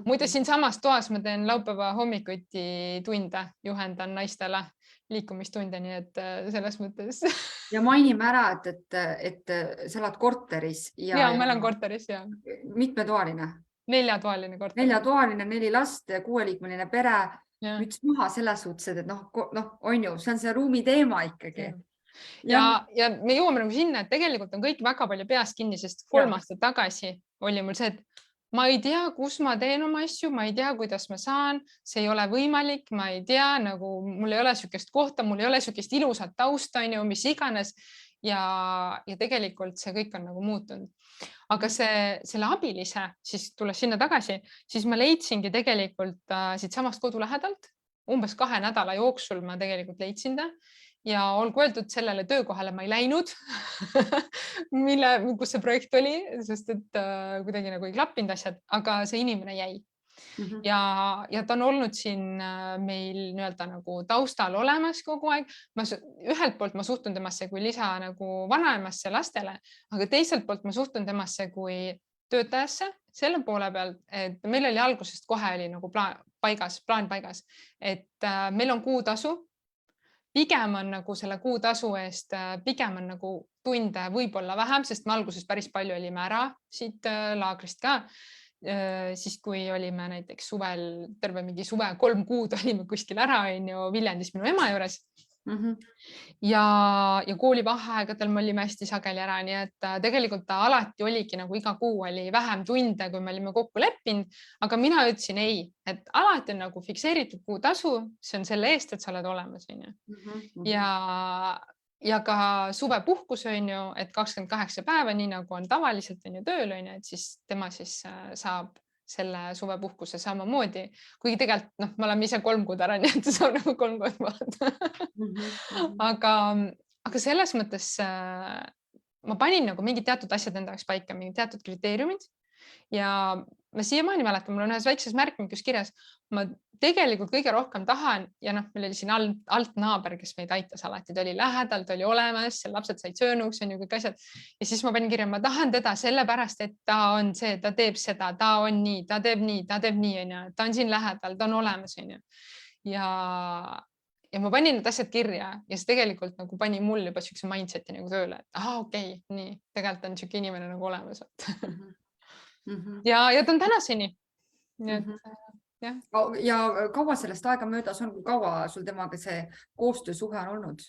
Muide, siin samas toas ma teen laupäeva hommikuti tunde, juhendan naistele liikumistunde, nii et selles mõttes. Ja mainime ära, et sa oled korteris. Ja ma olen korteris, ja. Mitmetoaline? 4-toaline korter. 4-toaline, 4 last, 6-liikmeline pere. Müts maha selles suhtes, et on ju, see on see ruumi teema ikkagi. Ja me jõuame nagu sinna, et tegelikult on kõik väga palju peas kinni, sest 3 aastat tagasi oli mul see, et ma ei tea, kus ma teen oma asju, ma ei tea, kuidas ma saan, see ei ole võimalik, ma ei tea, nagu mul ei ole sükest kohta, mul ei ole sükest ilusat tausta, mis iganes ja tegelikult see kõik on nagu muutunud. Aga selle abilise, siis tulles sinna tagasi, siis ma leidsingi tegelikult siit samast kodu lähedalt, umbes 2 nädala jooksul ma tegelikult leidsin ta. Ja olgu öeldud, sellele töökohale ma ei läinud, kus see projekt oli, sest et kuidagi nagu ei klappinud asjad, aga see inimene jäi. Ja ta on olnud siin meil nii-öelda nagu taustal olemas kogu aeg. Ühelt poolt ma suhtun temasse kui lisa nagu vanaemasse lastele, aga teiselt poolt ma suhtun temasse kui töötajasse selle poole pealt, et meil oli algusest kohe oli nagu plaan paigas, et meil on kuutasu. Pigem on nagu selle kuutasu eest, pigem on nagu tunde võib-olla vähem, sest me alguses päris palju olime ära siit laagrist ka. Siis kui olime näiteks suvel, terve mingi suve 3 kuud olime kuskil ära, Viljandis minu ema juures. Ja koolivaheaegadel me olime hästi sageli ära, nii et tegelikult ta alati oligi nagu iga kuu oli vähem tunde, kui me olime kokku leppinud, aga mina ütlesin ei, et alati on nagu fikseeritud kuutasu, see on selle eest, et sa oled olemas. Ja ka suvepuhkus on ju, et 28 päeva, nii nagu on tavaliselt on ju tööl, et siis tema siis saab selle suvepuhkuse samamoodi, kuigi tegelikult me oleme ise 3 kuud ära, nii et ta saab nagu 3 kuud vaadata. Aga selles mõttes ma panin nagu mingid teatud asjad enda jaoks paika, mingid teatud kriteeriumid ja ma siiamaani mäletan, mul on ühes väikses märkmikus kirjas, ma tegelikult kõige rohkem tahan ja meil oli siin alt naaber, kes meid aitas alati, ta oli lähedal, ta oli olemas, lapsed said söönuks, on ju kõik asjad. Ja siis ma panin kirja, ma tahan teda sellepärast, et ta on see, ta teeb seda, ta on nii, ta teeb nii, on ju, ta on siin lähedal, ta on olemas, on ju. Ja ma panin need asjad kirja ja see tegelikult nagu pani mul juba siukse mindseti nagu tööle, et okei, nii, tegelikult on siuke inimene nagu olemas. Ja ta on tänaseni. jah. Ja kaua sellest aega möödas on, kui kaua sul temaga see koostöösuhe on olnud?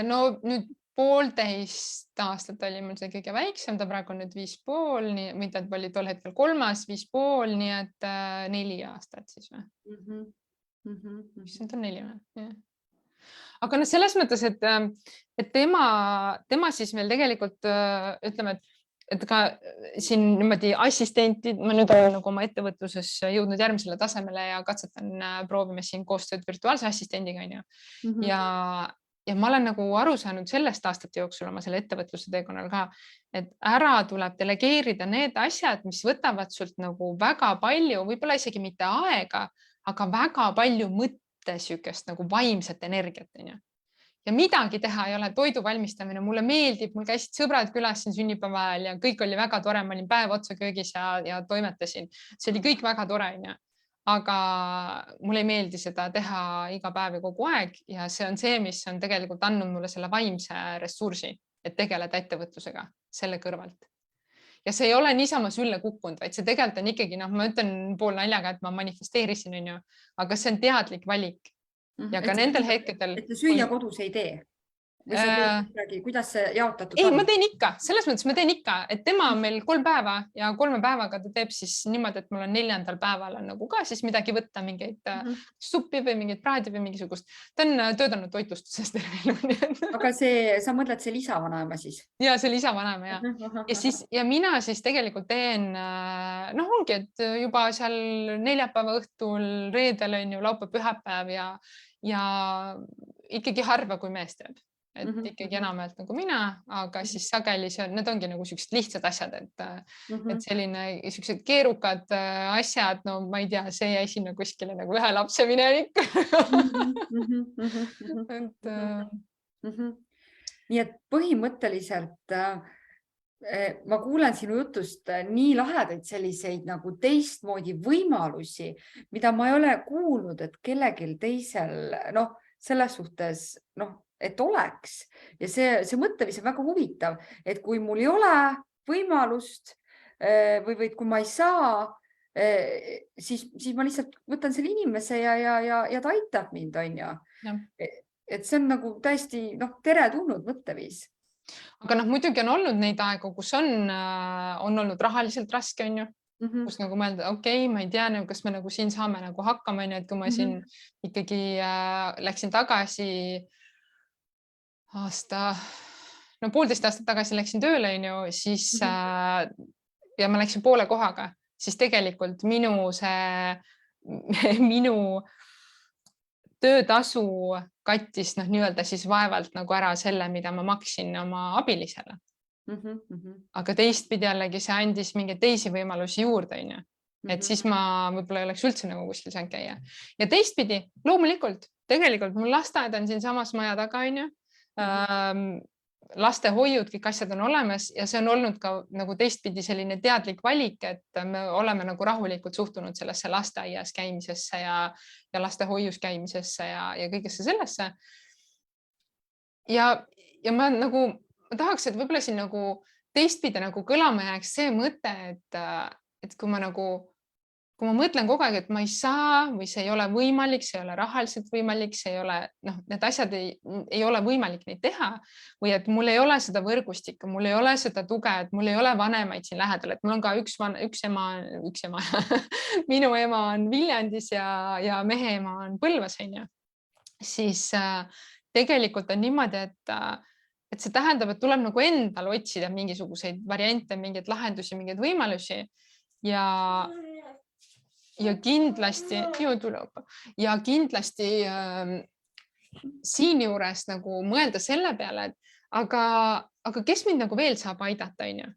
No nüüd 1,5 aastat oli mul see kõige väiksem, ta praegu on nüüd 5,5, nii, mida oli tol hetkel 3, 5,5, nii et 4 aastat siis või? Mis see on 4 või? Aga noh, selles mõttes, et tema siis meil tegelikult ütleme, et ka siin niimoodi assistenti, ma nüüd olen nagu oma ettevõtluses jõudnud järgmisele tasemele ja proovime siin koostööd virtuaalse assistendiga, on ju. Ja ma olen nagu aru saanud sellest aastate jooksul oma selle ettevõtluse teekonnal ka, et ära tuleb delegeerida need asjad, mis võtavad sult nagu väga palju, võib-olla isegi mitte aega, aga väga palju sükest nagu vaimset energiat, on ju. Ja midagi teha ei ole, toidu valmistamine, mulle meeldib, mul käisid sõbrad külas siin sünnipäeva ajal ja kõik oli väga tore, ma olin päev otsa köögis ja toimetasin. See oli kõik väga tore, on ju. Aga mulle ei meeldi seda teha iga päev ja kogu aeg ja see on see, mis on tegelikult andnud mulle selle vaimse ressursi, et tegeleda ettevõtlusega selle kõrvalt. Ja see ei ole niisama sülle kukkunud, vaid see tegelikult on ikkagi, noh, ma ütlen pool naljaga, et ma manifesteerisin, on ju, aga see on teadlik valik. Ja ka nendel hetkedel. Et süüa kodus ei tee? Või sa teed midagi, kuidas see jaotatud ei, on? ma teen ikka, selles mõttes ma teen ikka, et tema on meil 3 päeva ja 3 päevaga ta teeb siis niimoodi, et mul on 4. päeval on nagu ka siis midagi võtta, mingeid suppi või mingit praadi või mingisugust. Ta on töötanud toitlustuses terve elu. Aga sa mõtled see lisavanaema siis? Ja see lisavanaema ja. Ja mina siis tegelikult teen, noh ongi, et juba seal neljapäeva õhtul, reedel on ju laupäev, pühapäev ja ikkagi harva, kui mees teeb. Et ikkagi enamalt nagu mina, aga siis sageli need ongi nagu sellised lihtsad asjad, et selline sellised keerukad asjad, no ma ei tea, see jäi sinna kuskile nagu ühe lapse minevik. Nii et põhimõtteliselt ma kuulen sinu jutust nii lahedaid selliseid nagu teistmoodi võimalusi, mida ma ei ole kuulnud, et kellelgi teisel, noh, selles suhtes, noh, et oleks. Ja see mõttevis on väga huvitav, et kui mul ei ole võimalust või kui ma ei saa, siis ma lihtsalt võtan selle inimese ja ta aitab mind, on ju. Et see on nagu täiesti teretulnud mõtteviis. Aga noh, muidugi on olnud neid aegu, kus on olnud rahaliselt raske, on ju. Kus nagu mõelda, okei, ma ei tea, kas me nagu siin saame nagu hakkama, et kui ma siin ikkagi läksin tagasi 1,5 aastat tagasi läksin tööle, on ju, siis ja ma läksin poole kohaga, siis tegelikult minu töötasu kattis nii-öelda siis vaevalt nagu ära selle, mida ma maksin oma abilisele. Aga teistpidi jällegi see andis mingeid teisi võimalusi juurde, on ju. Et siis ma võib-olla ei oleks üldse nagu kuskil saanud käia. Ja teistpidi, loomulikult, tegelikult mul lasteaed on siin samas maja taga, on ju. Lastehoiud, kõik asjad on olemas ja see on olnud ka nagu teistpidi selline teadlik valik, et me oleme nagu rahulikult suhtunud sellesse lasteaias käimisesse ja lastehoius käimisesse ja kõigesse sellesse. Ja ma nagu tahaks, et võib-olla siin nagu teistpidi nagu kõlama jääks see mõte, et kui ma mõtlen kogu aeg, et ma ei saa või see ei ole võimalik, see ei ole rahaliselt võimalik, see ei ole, need asjad ei ole võimalik neid teha või et mul ei ole seda võrgustikku, mul ei ole seda tuge, et mul ei ole vanemaid siin lähedal, et mul on ka üks ema, minu ema on Viljandis ja mehe ema on Põlvas, on ju. Siis tegelikult on niimoodi, et see tähendab, et tuleb nagu endal otsida mingisuguseid variante, mingeid lahendusi, mingeid võimalusi ja kindlasti siinjuures nagu mõelda selle peale, et aga kes mind nagu veel saab aidata, on ju.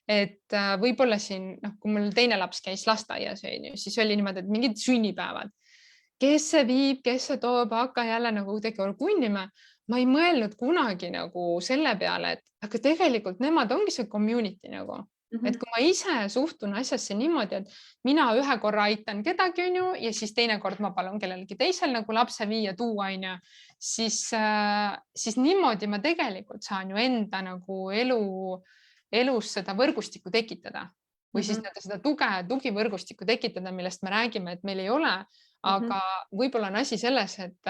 Et võib-olla siin, kui mul teine laps käis lasteaias, siis oli niimoodi, et mingid sünnipäevad, kes see viib, kes see toob, hakka jälle nagu kunnima. Ma ei mõelnud kunagi nagu selle peale, et aga tegelikult nemad ongi see community nagu. Et kui ma ise suhtun asjasse niimoodi, et mina ühe korra aitan kedagi, on ju, ja siis teine kord ma palun kellelegi teisel nagu lapse viia tuua, on ju, siis niimoodi ma tegelikult saan ju enda nagu elus seda võrgustikku tekitada. või siis seda tugivõrgustikku tekitada, millest me räägime, et meil ei ole, aga võib-olla on asi selles, et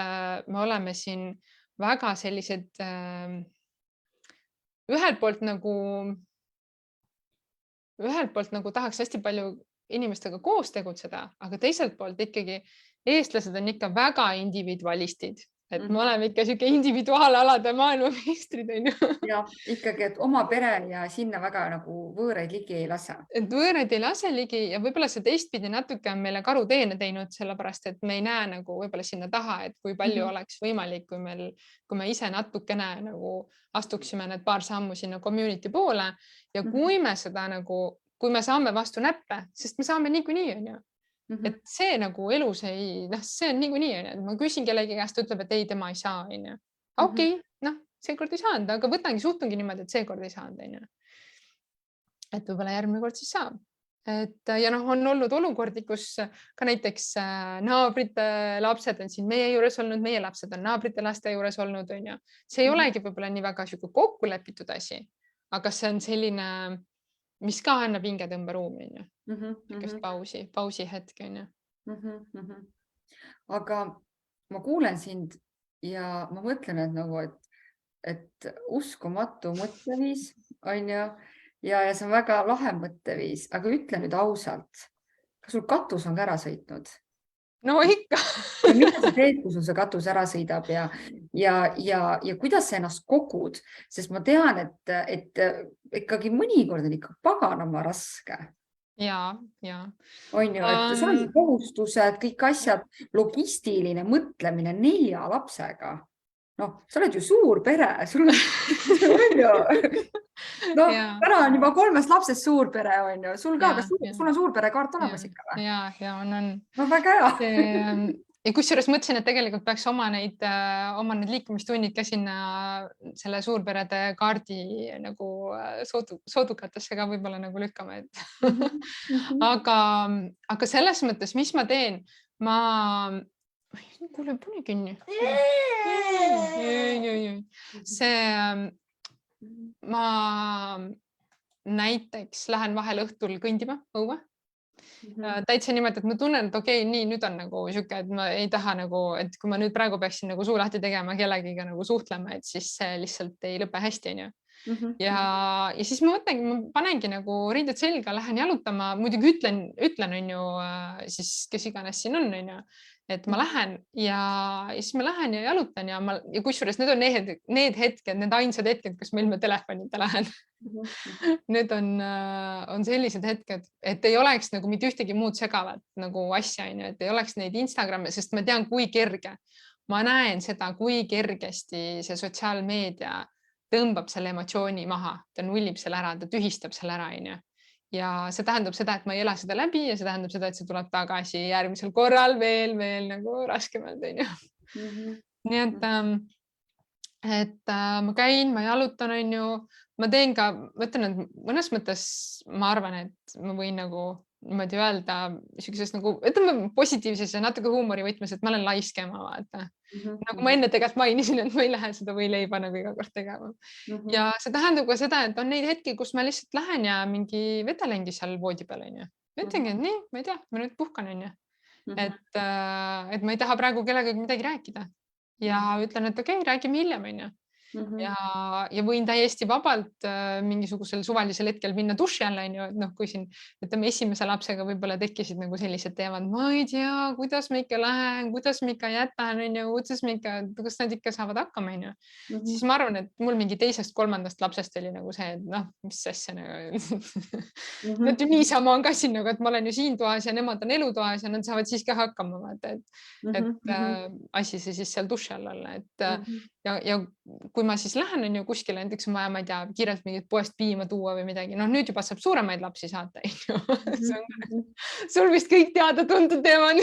me oleme siin väga sellised ühelt poolt nagu tahaks hästi palju inimestega koos tegutseda, aga teiselt poolt ikkagi eestlased on ikka väga individualistid, et me oleme ikka siuke individuaalalade maailmameistrid, on ju. Ja ikkagi, et oma pere ja sinna väga nagu võõraid ligi ei lase. Et võõraid ei lase ligi ja võib-olla see teistpidi natuke on meile karuteene teinud, sellepärast et me ei näe nagu võib-olla sinna taha, et kui palju oleks võimalik, kui me ise natukene nagu astuksime need paar sammu sinna community poole ja kui me seda nagu, kui me saame vastu näppe, sest me saame niikuinii, on ju. Et see nagu elus ei, see on niikuinii, on ju, et ma küsin kellegi käest, ütleb, et ei, tema ei saa, on ju. Okei, seekord ei saanud, aga võtangi, suhtungi niimoodi, et seekord ei saanud, on ju. Et võib-olla järgmine kord siis saab. Ja on olnud olukordi, kus ka näiteks naabrite lapsed on siin meie juures olnud, meie lapsed on naabrite laste juures olnud, on ju. See ei olegi võib-olla nii väga kokku lepitud asi, aga see on selline, mis ka annab hingetõmberuumi, on ju. Pausi hetk, on ju. Aga ma kuulen sind ja ma mõtlen, et nagu, et uskumatu mõtteviis, on ju, ja see on väga lahe mõtteviis, aga ütle nüüd ausalt, kas sul katus on ka ära sõitnud? No ikka. Ja mida sa teed, kui sul see katus ära sõidab ja kuidas sa ennast kogud? Sest ma tean, et ikkagi mõnikord on ikka paganama raske. Ja. On ju, et see on kohustused, kõik asjad, logistiline mõtlemine 4 lapsega. Sa oled ju suur pere, sul on ju. Täna on juba 3 lapsest suur pere, on ju. Sul ka, kas sul on suur pere kaart olemas ikka või? Ja, on. No väga hea. Ja kusjuures mõtlesin, et tegelikult peaks oma need liikumistunnid ka sinna selle suurperede kaardi nagu soodukatesse ka võib-olla nagu lükkama. Aga selles mõttes, mis ma teen, kuule, pane kinni. Ma näiteks lähen vahel õhtul kõndima õue. Täitsa niimoodi, et ma tunnen, et okei, nii, nüüd on nagu siuke, et ma ei taha nagu, et kui ma nüüd praegu peaksin nagu suu lahti tegema kellegiga nagu suhtlema, et siis see lihtsalt ei lõpe hästi, on ju. Ja siis ma panengi nagu riided selga, lähen jalutama, muidugi ütlen, on ju, siis kes iganes siin on ju, et ma lähen ja siis ma lähen ja jalutan ja kusjuures need on need hetked, need ainsad hetked, kus ma ilma telefonita lähen. Need on sellised hetked, et ei oleks nagu mitte ühtegi muud segavat nagu asja, et ei oleks neid Instagrami, sest ma tean, kui kerge. Ma näen seda, kui kergesti see sotsiaalmeedia tõmbab selle emotsiooni maha, ta nullib selle ära, ta tühistab selle ära, on ju. Ja see tähendab seda, et ma ei ela seda läbi ja see tähendab seda, et see tuleb tagasi järgmisel korral veel nagu raskemalt, on ju. Nii et ma käin, ma jalutan, on ju, ma teen ka, mõtlen, et mõnes mõttes ma arvan, et ma võin nagu niimoodi öelda siukses nagu, ütleme positiivses ja natuke huumorivõtmes, et ma olen laiskema, vaata. Nagu ma enne tegelikult mainisin, et ma ei lähe seda võileiba nagu iga kord tegema. Ja see tähendab ka seda, et on neid hetki, kus ma lihtsalt lähen ja mingi vetelengi seal voodi peal, on ju. Ütlengi, et nii, ma ei tea, ma nüüd puhkan, on ju. Et ma ei taha praegu kellegagi midagi rääkida. Ja ütlen, et okei, räägime hiljem, on ju. Ja võin täiesti vabalt mingisugusel suvalisel hetkel minna duši alla, on ju, et kui siin ütleme esimese lapsega võib-olla tekkisid nagu sellised teemad, ma ei tea, kuidas ma ikka lähen, kuidas ma ikka jätan, on ju, kas nad ikka saavad hakkama, on ju. Siis ma arvan, et mul mingi 2.-3. lapsest oli nagu see, et mis asja nagu nad ju niisama on ka siin, et ma olen ju siin toas ja nemad on elutoas ja nad saavad siis ka hakkama, vaata, et asi see siis seal duši all olla, ja kui ma siis lähen, on ju kuskile, näiteks on vaja, ma ei tea, kiirelt mingit poest piima tuua või midagi, nüüd juba saab suuremaid lapsi saata. Sul vist kõik teada-tuntud teemad.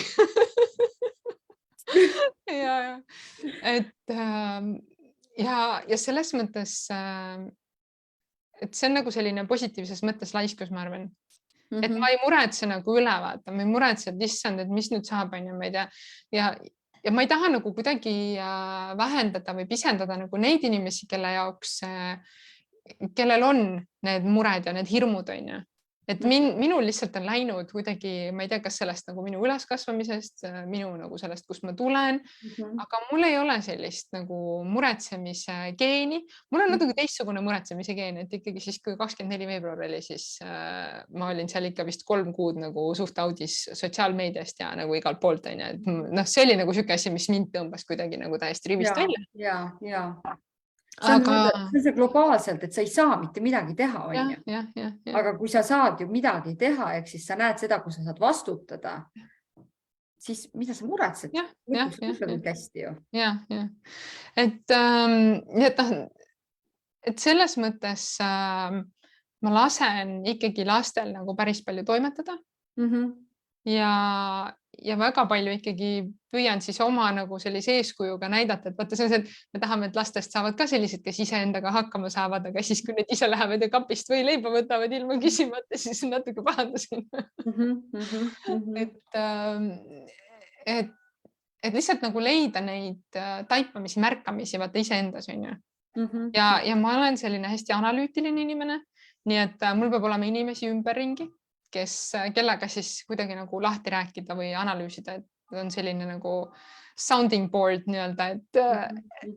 Ja selles mõttes, et see on nagu selline positiivses mõttes laiskus, ma arvan. Et ma ei muretse nagu üle vaata, ma ei muretse, et issand, et mis nüüd saab, on ju, ma ei tea. Ja ma ei taha nagu kuidagi vähendada või pisendada nagu neid inimesi, kellel on need mured ja need hirmud, on ju. et minul lihtsalt on läinud kuidagi, ma ei tea, kas sellest nagu minu üleskasvamisest, minu nagu sellest, kust ma tulen, aga mul ei ole sellist nagu muretsemise geeni. Mul on natuke teistsugune muretsemise geen, et ikkagi siis, kui 24 veebruar oli, siis ma olin seal ikka vist 3 kuud nagu suht audis sotsiaalmeediast ja nagu igalt poolt on ju, et noh, see oli nagu siuke asi, mis mind tõmbas kuidagi nagu täiesti rivist välja. Ja. See on see globaalselt, et sa ei saa mitte midagi teha, on ju. Aga kui sa saad ju midagi teha, ehk siis sa näed seda, kui sa saad vastutada, siis mida sa muretsed? Hästi ju. Et selles mõttes ma lasen ikkagi lastel nagu päris palju toimetada ja väga palju ikkagi püüan siis oma nagu sellise eeskujuga näidata, et vaata, see on see, et me tahame, et lastest saavad ka sellised, kes iseendaga hakkama saavad, aga siis, kui need ise lähevad ja kapist või leiba võtavad ilma küsimata, siis natuke pahandasin. Et lihtsalt nagu leida neid taipamisi, märkamisi, vaata iseendas on ju. Ja ma olen selline hästi analüütiline inimene, nii et mul peab olema inimesi ümberringi, kellega siis kuidagi nagu lahti rääkida või analüüsida, et on selline nagu sounding board nii-öelda,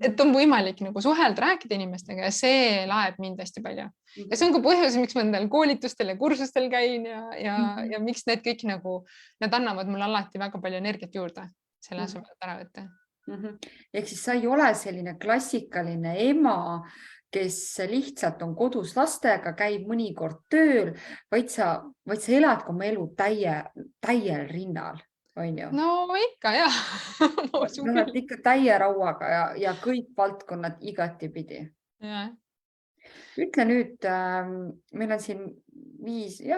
et on võimalik nagu suhelda, rääkida inimestega ja see laeb mind hästi palju. Ja see on ka põhjus, miks ma nendel koolitustel ja kursustel käin ja miks need kõik nagu, need annavad mulle alati väga palju energiat juurde selle asemel ära võtta. Ehk siis sa ei ole selline klassikaline ema, kes lihtsalt on kodus lastega, käib mõnikord tööl, vaid sa elad oma elu täiel rinnal, on ju? No ikka, jah. Ikka täie rauaga ja kõik valdkonnad igatipidi. Ütle nüüd, meil on siin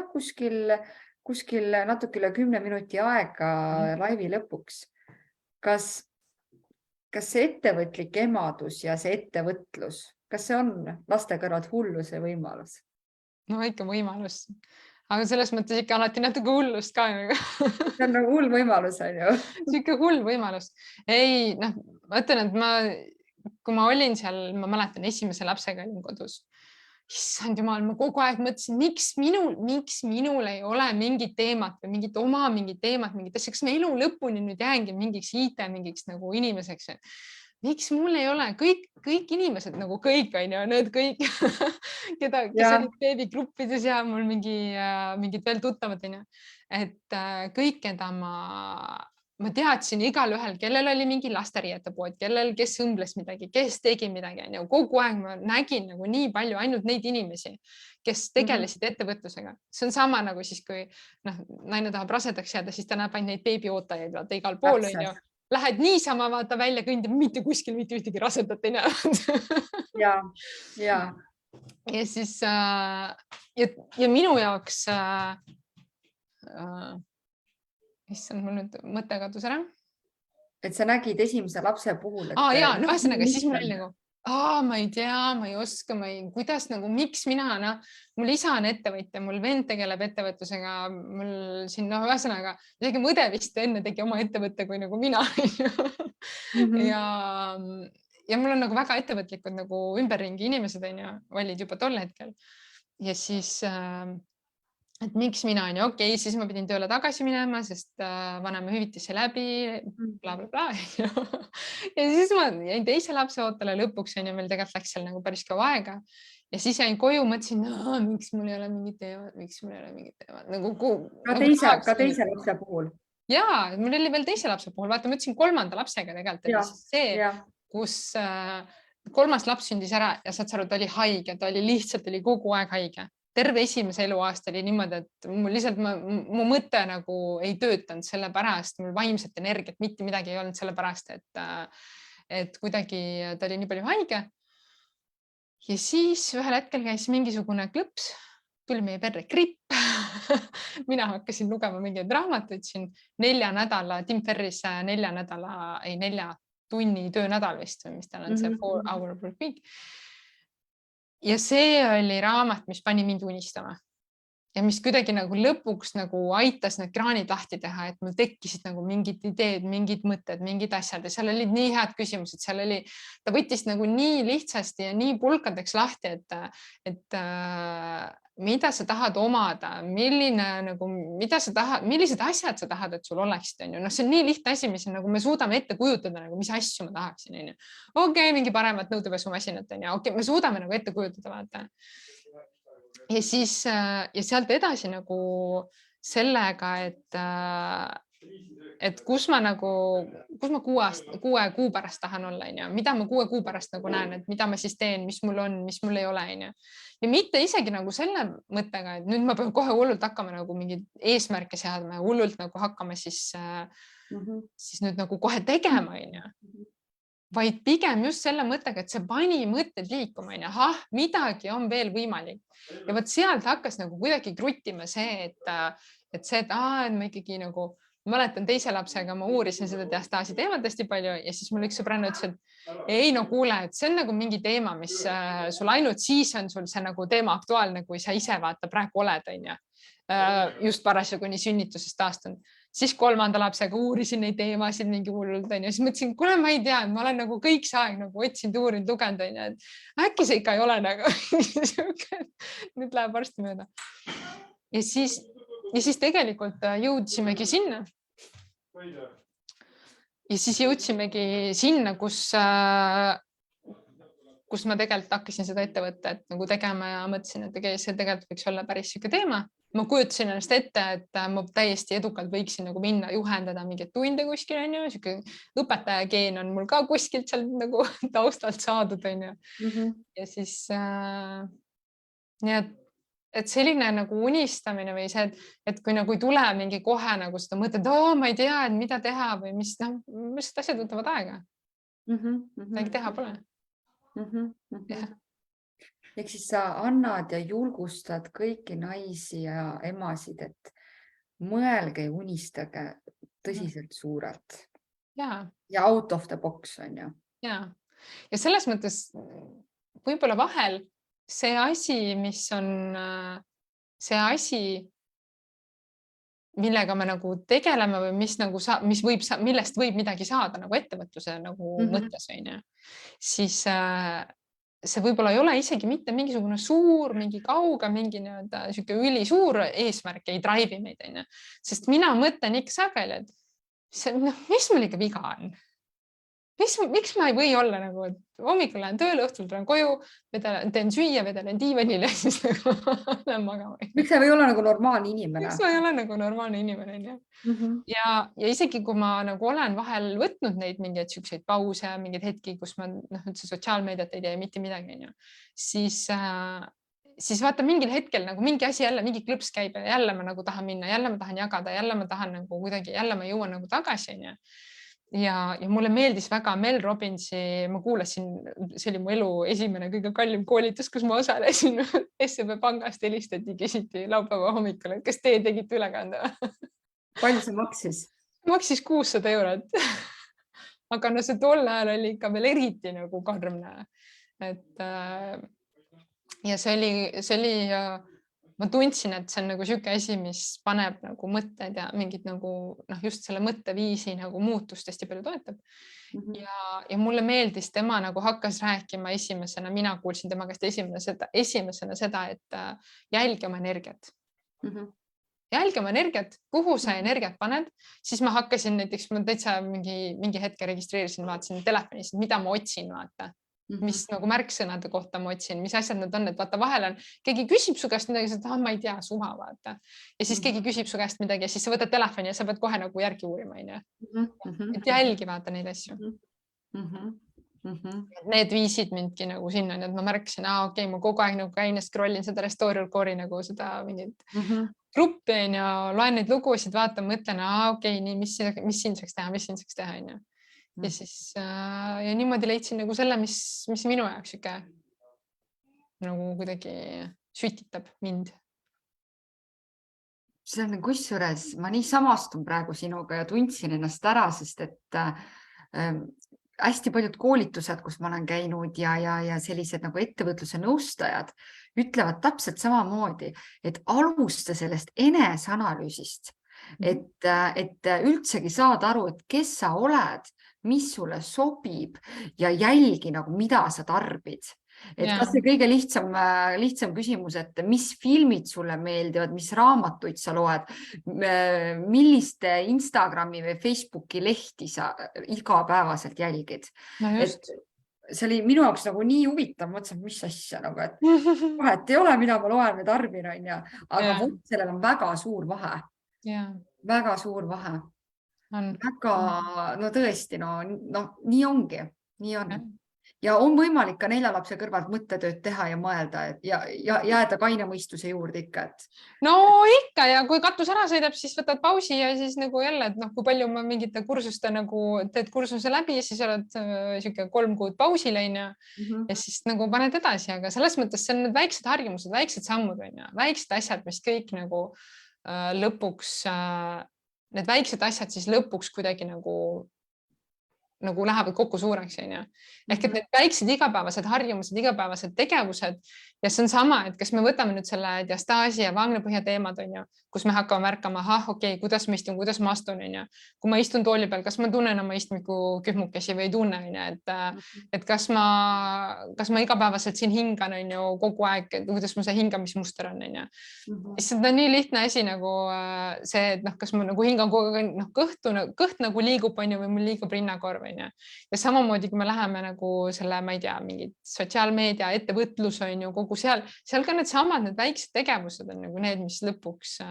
kuskil natuke üle 10 minuti aega laivi lõpuks. Kas see ettevõtlik emadus ja see ettevõtlus, kas see on laste kõrvalt hulluse võimalus? No ikka võimalus, aga selles mõttes ikka alati natuke hullust ka. See on nagu hull võimalus, on ju? See ikka hull võimalus. Ei, noh, ma ütlen, et kui ma olin seal, ma mäletan, esimese lapsega olin kodus. Issand jumal, ma kogu aeg mõtlesin, miks minul ei ole mingit teemat või mingit teemat, mingit asja, kas ma elu lõpuni nüüd jäängi mingiks IT, mingiks nagu inimeseks. Miks mul ei ole kõik inimesed nagu kõik, on ju, need kõik, kes olid beebigruppides ja mul mingid veel tuttavad, on ju, et kõik, keda ma teadsin igalühel, kellel oli mingi lasteriietepood, kes õmbles midagi, kes tegi midagi, on ju, kogu aeg ma nägin nagu nii palju ainult neid inimesi, kes tegelesid ettevõtlusega. See on sama nagu siis, kui naine tahab rasedaks jääda, siis ta näeb ainult neid beebiootajaid, vaata igal pool, on ju. Lähed niisama vaata välja kõndib, mitte kuskil mitte ühtegi rasedat ei näe. Ja siis ja minu jaoks issand, mul nüüd mõte kadus ära. Et sa nägid esimese lapse puhul. Ühesõnaga, siis mul oli nagu, ma ei tea, ma ei oska, kuidas nagu, miks mina, mul isa on ettevõtja, mul vend tegeleb ettevõtlusega, mul siin, ühesõnaga, isegi mu õde vist enne tegi oma ettevõtte kui nagu mina. Ja mul on nagu väga ettevõtlikud nagu ümberringi inimesed olid juba tol hetkel. Ja siis et miks mina on ju, okei, siis ma pidin tööle tagasi minema, sest vanema hüvitis sai läbi, bla, bla, bla. Ja siis ma jäin teise lapse ootele lõpuks, meil tegelikult läks seal nagu päris kaua aega. Ja siis jäin koju, mõtlesin, miks mul ei ole mingit teemat. Ka teise lapse puhul? Jaa, mul oli veel teise lapse puhul. Vaata, ma ütlesin 3. lapsega tegelikult. See, kus 3. laps sündis ära ja saad aru, ta oli haige, ta oli lihtsalt kogu aeg haige. Terve esimese eluaasta oli niimoodi, et mu mõte nagu ei töötanud selle pärast, mul vaimset energiat, mitte midagi ei olnud selle pärast, et kuidagi ta oli nii palju haige. Ja siis ühel hetkel käis mingisugune klõps, tuli meie perre gripp. Mina hakkasin lugema mingeid raamatuid siin 4 nädala, Tim Ferris 4 tunni töönädal vist, või mis tal on see 4-hour work week. Ja see oli raamat, mis pani mind unistama ja mis kuidagi nagu lõpuks nagu aitas need kraanid lahti teha, et mul tekkisid nagu mingid ideed, mingid mõtted, mingid asjad ja seal olid nii head küsimused, ta võttis nagu nii lihtsasti ja nii pulkadeks lahti, mida sa tahad omada, millised asjad sa tahad, et sul oleksid, on ju. Noh, see on nii lihtne asi, mis on, nagu me suudame ette kujutada, nagu mis asju ma tahaksin, on ju. Okei, mingi paremat nõudepesumasinat, on ju. Okei, me suudame nagu ette kujutada, vaata. Ja siis, ja sealt edasi nagu sellega, et kus ma 6 kuu pärast tahan olla, on ju. Mida ma 6 kuu pärast nagu näen, et mida ma siis teen, mis mul on, mis mul ei ole, on ju. Ja mitte isegi nagu selle mõttega, et nüüd ma pean kohe hullult hakkama nagu mingeid eesmärke seadma ja hullult nagu hakkama siis nüüd nagu kohe tegema, on ju. Vaid pigem just selle mõttega, et see pani mõtted liikuma, on ju. Ahah, midagi on veel võimalik. Ja võt sealt hakkas nagu kuidagi kruttima see, et ma ikkagi nagu mäletan teise lapsega, ma uurisin seda diastaasi teemat hästi palju ja siis mul üks sõbranna ütles, et ei no kuule, et see on nagu mingi teema, mis sul ainult siis on sul see nagu teema aktuaalne, kui sa ise vaata praegu oled, on ju. Just parasjagu nii sünnitusest taastunud. Siis 3. lapsega uurisin neid teemasid mingi hullult, on ju. Siis mõtlesin, kuule, ma ei tea, ma olen nagu kõik see aeg nagu otsinud, uurinud, lugenud, on ju. Äkki see ikka ei ole nagu, nüüd läheb varsti mööda. Ja siis tegelikult jõudsimegi sinna. Ja siis jõudsimegi sinna, kus ma tegelikult hakkasin seda ette võtta, et nagu tegema ja mõtlesin, et see tegelikult võiks olla päris siuke teema. Ma kujutasin ennast ette, et ma täiesti edukalt võiksin nagu minna juhendada mingeid tunde kuskil, on ju. Siuke õpetaja geen on mul ka kuskilt seal nagu taustalt saadud, on ju. Ja siis nii et selline nagu unistamine või see, et kui nagu ei tule mingi kohe nagu seda mõtet, ma ei tea, et mida teha või mis asjad võtavad aega. Midagi teha pole. Ehk siis sa annad ja julgustad kõiki naisi ja emasid, et mõelge ja unistage tõsiselt suurelt. Ja out of the box, on ju. Ja selles mõttes võib-olla vahel see asi, millega me nagu tegeleme või millest võib midagi saada nagu ettevõtluse nagu mõttes, on ju. Siis see võib-olla ei ole isegi mitte mingisugune suur, mingi kauge, mingi siuke ülisuur eesmärk ei drive'i meid, on ju. Sest mina mõtlen ikka sageli, et mis mul ikka viga on? Miks ma ei või olla nagu, et hommikul lähen tööle, õhtul tulen koju, teen süüa, vedelen diivanile, siis nagu lähen magama. Miks sa ei või olla nagu normaalne inimene? Miks ma ei ole nagu normaalne inimene, on ju. Ja isegi kui ma nagu olen vahel võtnud neid mingeid siukseid pause, mingeid hetki, kus ma üldse sotsiaalmeediat ei tee, mitte midagi, on ju. Siis vaata mingil hetkel nagu mingi asi jälle, mingi klõps käib ja jälle ma nagu tahan minna, jälle ma tahan jagada, jälle ma tahan nagu kuidagi, jälle ma jõuan nagu tagasi, on ju. Ja mulle meeldis väga Mel Robbinsi, ma kuulasin, see oli mu elu esimene kõige kallim koolitus, kus ma osalesin. SEB pangast helistati, küsiti laupäeva hommikul, et kas teie tegite ülekande? Palju see maksis? Maksis 600 €. Aga no see tol ajal oli ikka veel eriti nagu karm. Ja see oli ma tundsin, et see on nagu siuke asi, mis paneb nagu mõtted ja mingid nagu just selle mõtteviisi nagu muutust hästi palju toetab. Ja mulle meeldis, tema nagu hakkas rääkima esimesena, mina kuulsin tema käest esimesena seda, et jälgi oma energiat. Jälgi oma energiat, kuhu sa energiat paned, siis ma hakkasin näiteks, ma täitsa mingi hetke registreerisin, vaatasin telefonis, mida ma otsin, vaata. Mis nagu märksõnade kohta ma otsin, mis asjad nad on, et vaata vahel on, keegi küsib su käest midagi, sa ma ei tea, suva, vaata. Ja siis keegi küsib su käest midagi ja siis sa võtad telefoni ja sa pead kohe nagu järgi uurima, on ju. Et jälgi vaata neid asju. Need viisid mindki nagu sinna, nii et ma märkasin, okei, ma kogu aeg nagu käin ja scrollin seda Restore Your Core'i nagu seda mingit gruppi ja loen neid lugusid, vaatan, mõtlen, okei, nii, mis siin saaks teha, on ju. Ja siis ja niimoodi leidsin nagu selle, mis minu jaoks siuke nagu kuidagi sütitab mind. See on kusjuures, ma nii samastun praegu sinuga ja tundsin ennast ära, sest et hästi paljud koolitused, kus ma olen käinud ja sellised nagu ettevõtluse nõustajad ütlevad täpselt samamoodi, et alusta sellest eneseanalüüsist, et üldsegi saad aru, et kes sa oled, mis sulle sobib ja jälgi nagu, mida sa tarbid. et Jaa. kas see kõige lihtsam küsimus, et mis filmid sulle meeldivad, mis raamatuid sa loed, milliste Instagrami või Facebooki lehti sa igapäevaselt jälgid. No Et just. see oli minu jaoks nagu nii huvitav, mõtlesin, mis asja nagu, et vahet ei ole, mida ma loen või tarbin, on ju, aga Jaa. sellel on väga suur vahe, Jaa, väga suur vahe. on. Väga, no tõesti, no nii ongi, nii on. Jah. Ja on võimalik ka 4 lapse kõrvalt mõttetööd teha ja mõelda ja jääda kaine mõistuse juurde ikka, et No ikka ja kui katus ära sõidab, siis võtad pausi ja siis nagu jälle, et noh, kui palju ma mingite kursuste nagu teed kursuse läbi ja siis oled siuke 3 kuud pausil onju ja siis nagu paned edasi, aga selles mõttes see on need väiksed harjumused, väiksed sammud onju, väiksed asjad, mis kõik nagu lõpuks, need väiksed asjad siis lõpuks kuidagi nagu lähevad kokku suureks, onju. Ehk et need väiksed igapäevased harjumused, igapäevased tegevused ja see on sama, et kas me võtame nüüd selle diastaasia ja vangnapõhja teemad, onju, kus me hakkame märkama, okei, kuidas ma istun, kuidas ma astun, onju. Kui ma istun tooli peal, kas ma tunnen oma istmiku kühmukesi või ei tunne, onju, et kas ma igapäevaselt siin hingan, onju, kogu aeg, kuidas mu see hingamismuster on, onju. See on nii lihtne asi nagu see, et noh, kas ma nagu hingan kogu aeg, noh, kõht nagu liigub, onju, või mul liigub rinnakorv, onju. Ja samamoodi, kui me läheme nagu selle, ma ei tea, mingid sotsiaalmeedia, ettevõtlus, onju, kogu seal ka need väiksed tegevused on nagu need, mis lõpuks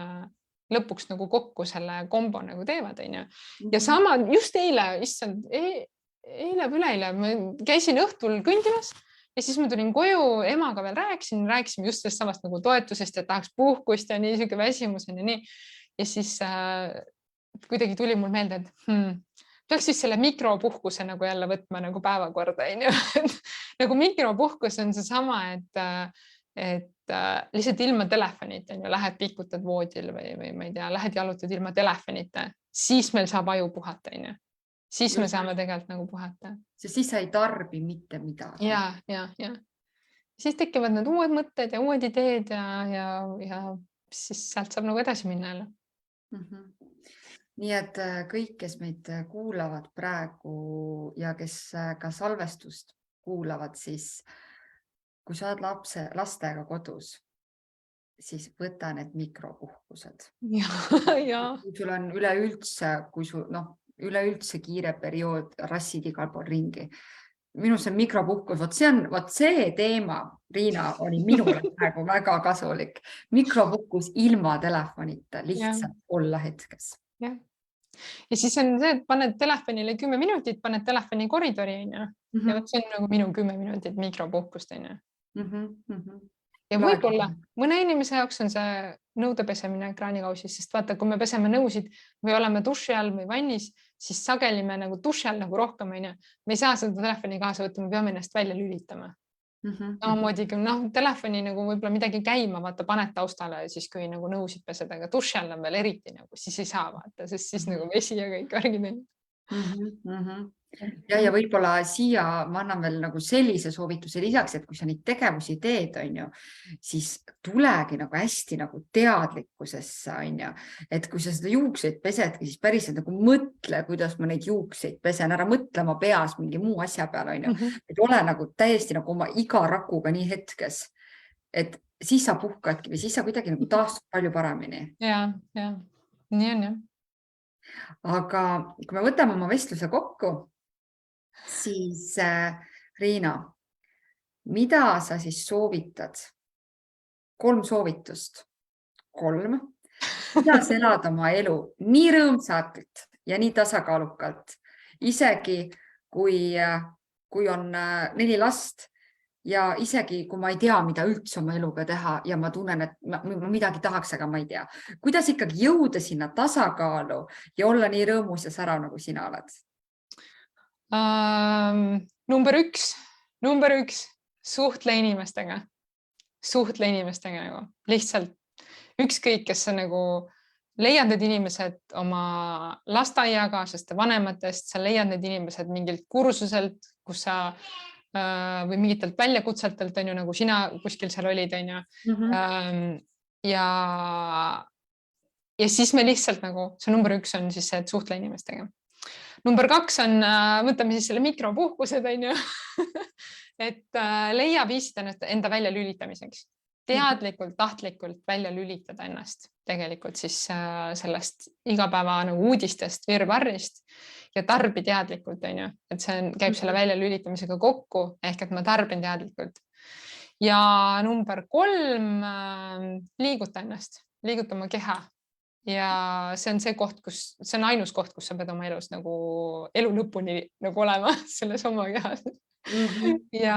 nagu kokku selle kombo nagu teevad, onju. Ja sama just eile, issand, eile või üleeile ma käisin õhtul kõndimas ja siis ma tulin koju, emaga veel rääkisime just sellest samast nagu toetusest ja tahaks puhkust ja nii siuke väsimus on ja nii. Ja siis kuidagi tuli mul meelde, et peaks siis selle mikropuhkuse nagu jälle võtma nagu päevakorda, onju. Nagu mikropuhkus on seesama, et lihtsalt ilma telefonita, onju, lähed pikutad voodil või ma ei tea, lähed jalutad ilma telefonita, siis meil saab aju puhata, onju. Siis me saame tegelikult nagu puhata. Sest siis sa ei tarbi mitte midagi. Ja. Siis tekivad need uued mõtted ja uued ideed ja siis sealt saab nagu edasi minna jälle. Nii et kõik, kes meid kuulavad praegu ja kes ka salvestust kuulavad, siis kui sa oled lastega kodus, siis võta need mikropuhkused. Ja. Kui sul on üleüldse kiire periood, rassid igal pool ringi. Minu see mikropuhkus, see teema, Riina, oli minule praegu väga kasulik. Mikropuhkus ilma telefonita, lihtsalt olla hetkes. Ja siis on see, et paned telefonile 10 minutit, paned telefoni koridori, onju. Ja see on nagu minu 10 minutit mikropuhkust, onju. Ja võib-olla mõne inimese jaoks on see nõude pesemine kraanikausis, sest vaata, kui me peseme nõusid või oleme duši all või vannis, siis sageli me nagu duši all nagu rohkem, onju. Me ei saa seda telefoni kaasa võtta, me peame ennast välja lülitama. Samamoodi, telefoni nagu võib-olla midagi käima, vaata, paned taustale siis, kui nagu nõusid pesed, aga duši all on veel eriti nagu, siis ei saa vaata, sest siis nagu vesi ja kõik värgid on. Ja võib-olla siia ma annan veel nagu sellise soovituse lisaks, et kui sa neid tegevusi teed, onju, siis tulegi nagu hästi nagu teadlikkusesse, onju. Et kui sa seda juukseid pesedki, siis päriselt nagu mõtle, kuidas ma neid juukseid pesen, ära mõtle oma peas mingi muu asja peale, onju. Et ole nagu täiesti nagu oma iga rakuga nii hetkes, et siis sa puhkadki või siis sa kuidagi nagu taastub palju paremini. Ja, nii on jah. Aga kui me võtame oma vestluse kokku, siis Riina, mida sa siis soovitad? 3 soovitust. 3. Kuidas elada oma elu nii rõõmsalt ja nii tasakaalukalt, isegi kui on 4 last ja isegi kui ma ei tea, mida üldse oma eluga teha ja ma tunnen, et ma midagi tahaks, aga ma ei tea. Kuidas ikkagi jõuda sinna tasakaalu ja olla nii rõõmus ja särav, nagu sina oled? Number 1, suhtle inimestega nagu lihtsalt ükskõik, kes sa nagu leiad need inimesed oma lasteaiakaaslaste vanematest, sa leiad need inimesed mingilt kursuselt, kus sa või mingitelt väljakutsetelt on ju, nagu sina kuskil seal olid, on ju. Ja siis me lihtsalt nagu, see number 1 on siis see, et suhtle inimestega. Number 2 on, võtame siis selle mikropuhkused, on ju. et leia viisid enda väljalülitamiseks. Teadlikult, tahtlikult välja lülitada ennast tegelikult siis sellest igapäeva nagu uudistest, virvarrist ja tarbi teadlikult, on ju, et see käib selle väljalülitamisega kokku ehk et ma tarbin teadlikult. Ja number 3, liiguta ennast, liiguta oma keha. Ja see on see koht, see on ainus koht, kus sa pead oma elus nagu elu lõpuni nagu olema selles oma kehas. Ja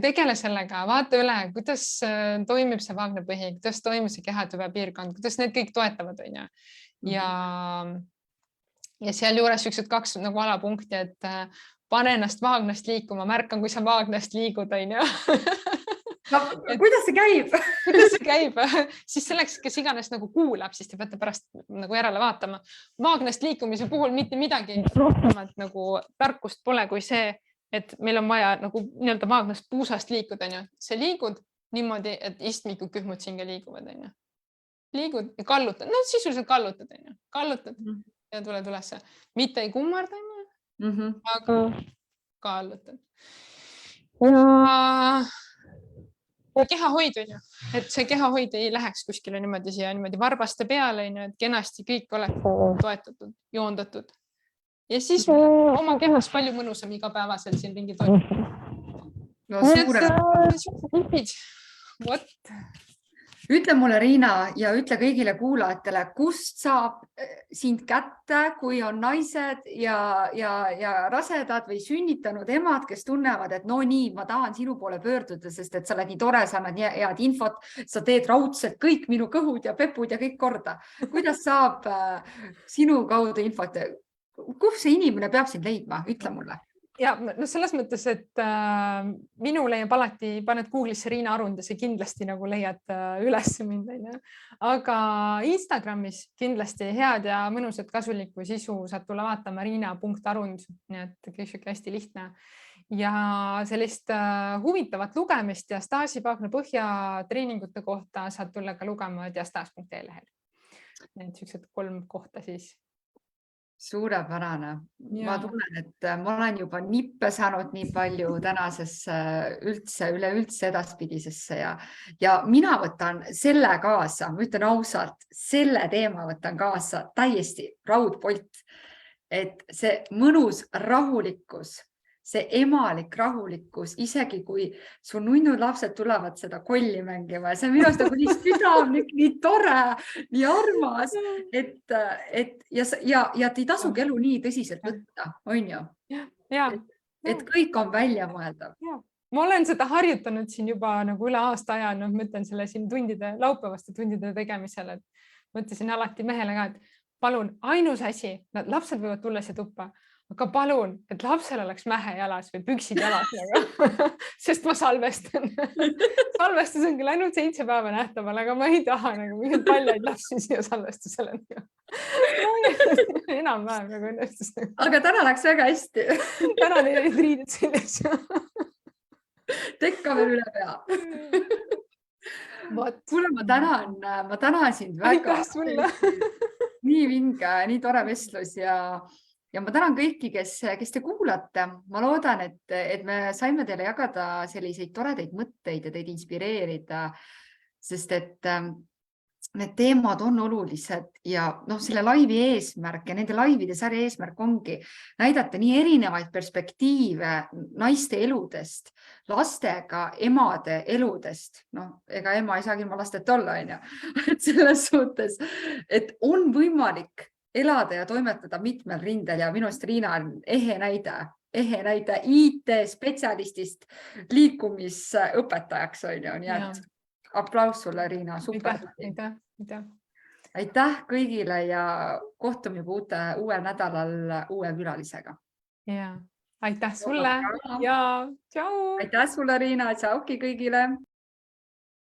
tegele sellega, vaata üle, kuidas toimib see vaagnapõhi, kuidas toimib see kehatüve piirkond, kuidas need kõik toetavad, on ju. Ja sealjuures üksid 2 nagu alapunkti, et pane ennast vaagnast liikuma, märkan, kui sa vaagnast liigud, on ju. No, kuidas see käib? Kuidas see käib? Siis selleks, kes iganes nagu kuulab, siis te peate pärast nagu järele vaatama. Vaagnast liikumise puhul mitte midagi rohkemat nagu tarkust pole kui see, et meil on vaja nagu nii-öelda vaagnast puusast liikuda, on ju. See liigud niimoodi, et istmiku kühmud singe liiguvad, on ju. Liigud ja kallutad, no sisuliselt kallutad, on ju. Kallutad ja tuled ülesse. Mitte ei kummarda, on ju, aga kallutad. Ja kehahoid, on ju, et see kehahoid ei läheks kuskile niimoodi siia niimoodi varbaste peale, on ju, et kenasti kõik oleks toetatud, joondatud. Ja siis oma kehas palju mõnusam igapäevaselt siin ringi toimuda. No suured. Ütle mulle, Riina, ja ütle kõigile kuulajatele, kust saab sind kätte, kui on naised ja rasedad või sünnitanud emad, kes tunnevad, et no nii, ma tahan sinu poole pöörduda, sest et sa oled nii tore, sa annad nii head infot, sa teed raudselt kõik minu kõhud ja pepud ja kõik korda. Kuidas saab sinu kaudu infot? Kus see inimene peab sind leidma? Ütle mulle. Ja no selles mõttes, et minu leiab alati, paned Google'isse Riina Arund ja see kindlasti nagu leiad üles mind. Aga Instagramis kindlasti head ja mõnusat kasulikku sisu saad tulla vaatama riina.arund, nii et kõik hästi lihtne. Ja sellist huvitavat lugemist ja Stasi Paagna Põhja treeningute kohta saad tulla ka lugema diastas.ee lehel. Need sellised 3 kohta siis. Suurepärane. Ma tunnen, et ma olen juba nippe saanud nii palju tänasesse üleüldse edaspidisesse ja mina võtan selle kaasa, ma ütlen ausalt, selle teema võtan kaasa täiesti raudpolt, et see mõnus rahulikkus, see emalik rahulikkus, isegi kui su nunnud lapsed tulevad seda kolli mängima ja see on minu arust nagu nii südamlik, nii tore, nii armas, et ei tasugi elu nii tõsiselt võtta, on ju? Et kõik on välja mõeldav. Ma olen seda harjutanud siin juba nagu üle aasta aja, ma ütlen selle siin laupäevaste tundide tegemisel, et mõtlesin alati mehele ka, et palun, ainus asi, lapsed võivad tulla siia tuppa, aga palun, et lapsel oleks mähe jalas või püksid jalas, sest ma salvestan. Salvestus on küll ainult 7 päeva nähtaval, aga ma ei taha nagu mingid paljaid lapsi siia salvestusele. Enam-vähem nagu õnnestus. Aga täna läks väga hästi. Täna neid riided sellis. Tekka veel üle pea. Kuule, ma tänan sind väga. Aitäh sulle. Nii vinge, nii tore vestlus ja ma tänan kõiki, kes te kuulate. Ma loodan, et me saime teile jagada selliseid toredaid mõtteid ja teid inspireerida, sest et need teemad on olulised ja selle laivi eesmärk ja nende laivide sarja eesmärk ongi näidata nii erinevaid perspektiive naiste eludest, lastega emade eludest. Ega ema ei saagi ilma lasteta olla, on ju. Et selles suhtes, et on võimalik elada ja toimetada mitmel rindel ja minust Riina on ehe näide IT-spetsialistist liikumisõpetajaks, on ju. Nii et aplaus sulle, Riina, super. Aitäh kõigile ja kohtume juba uuel nädalal uue külalisega. Aitäh sulle ja tšau. Aitäh sulle, Riina, tšauki kõigile.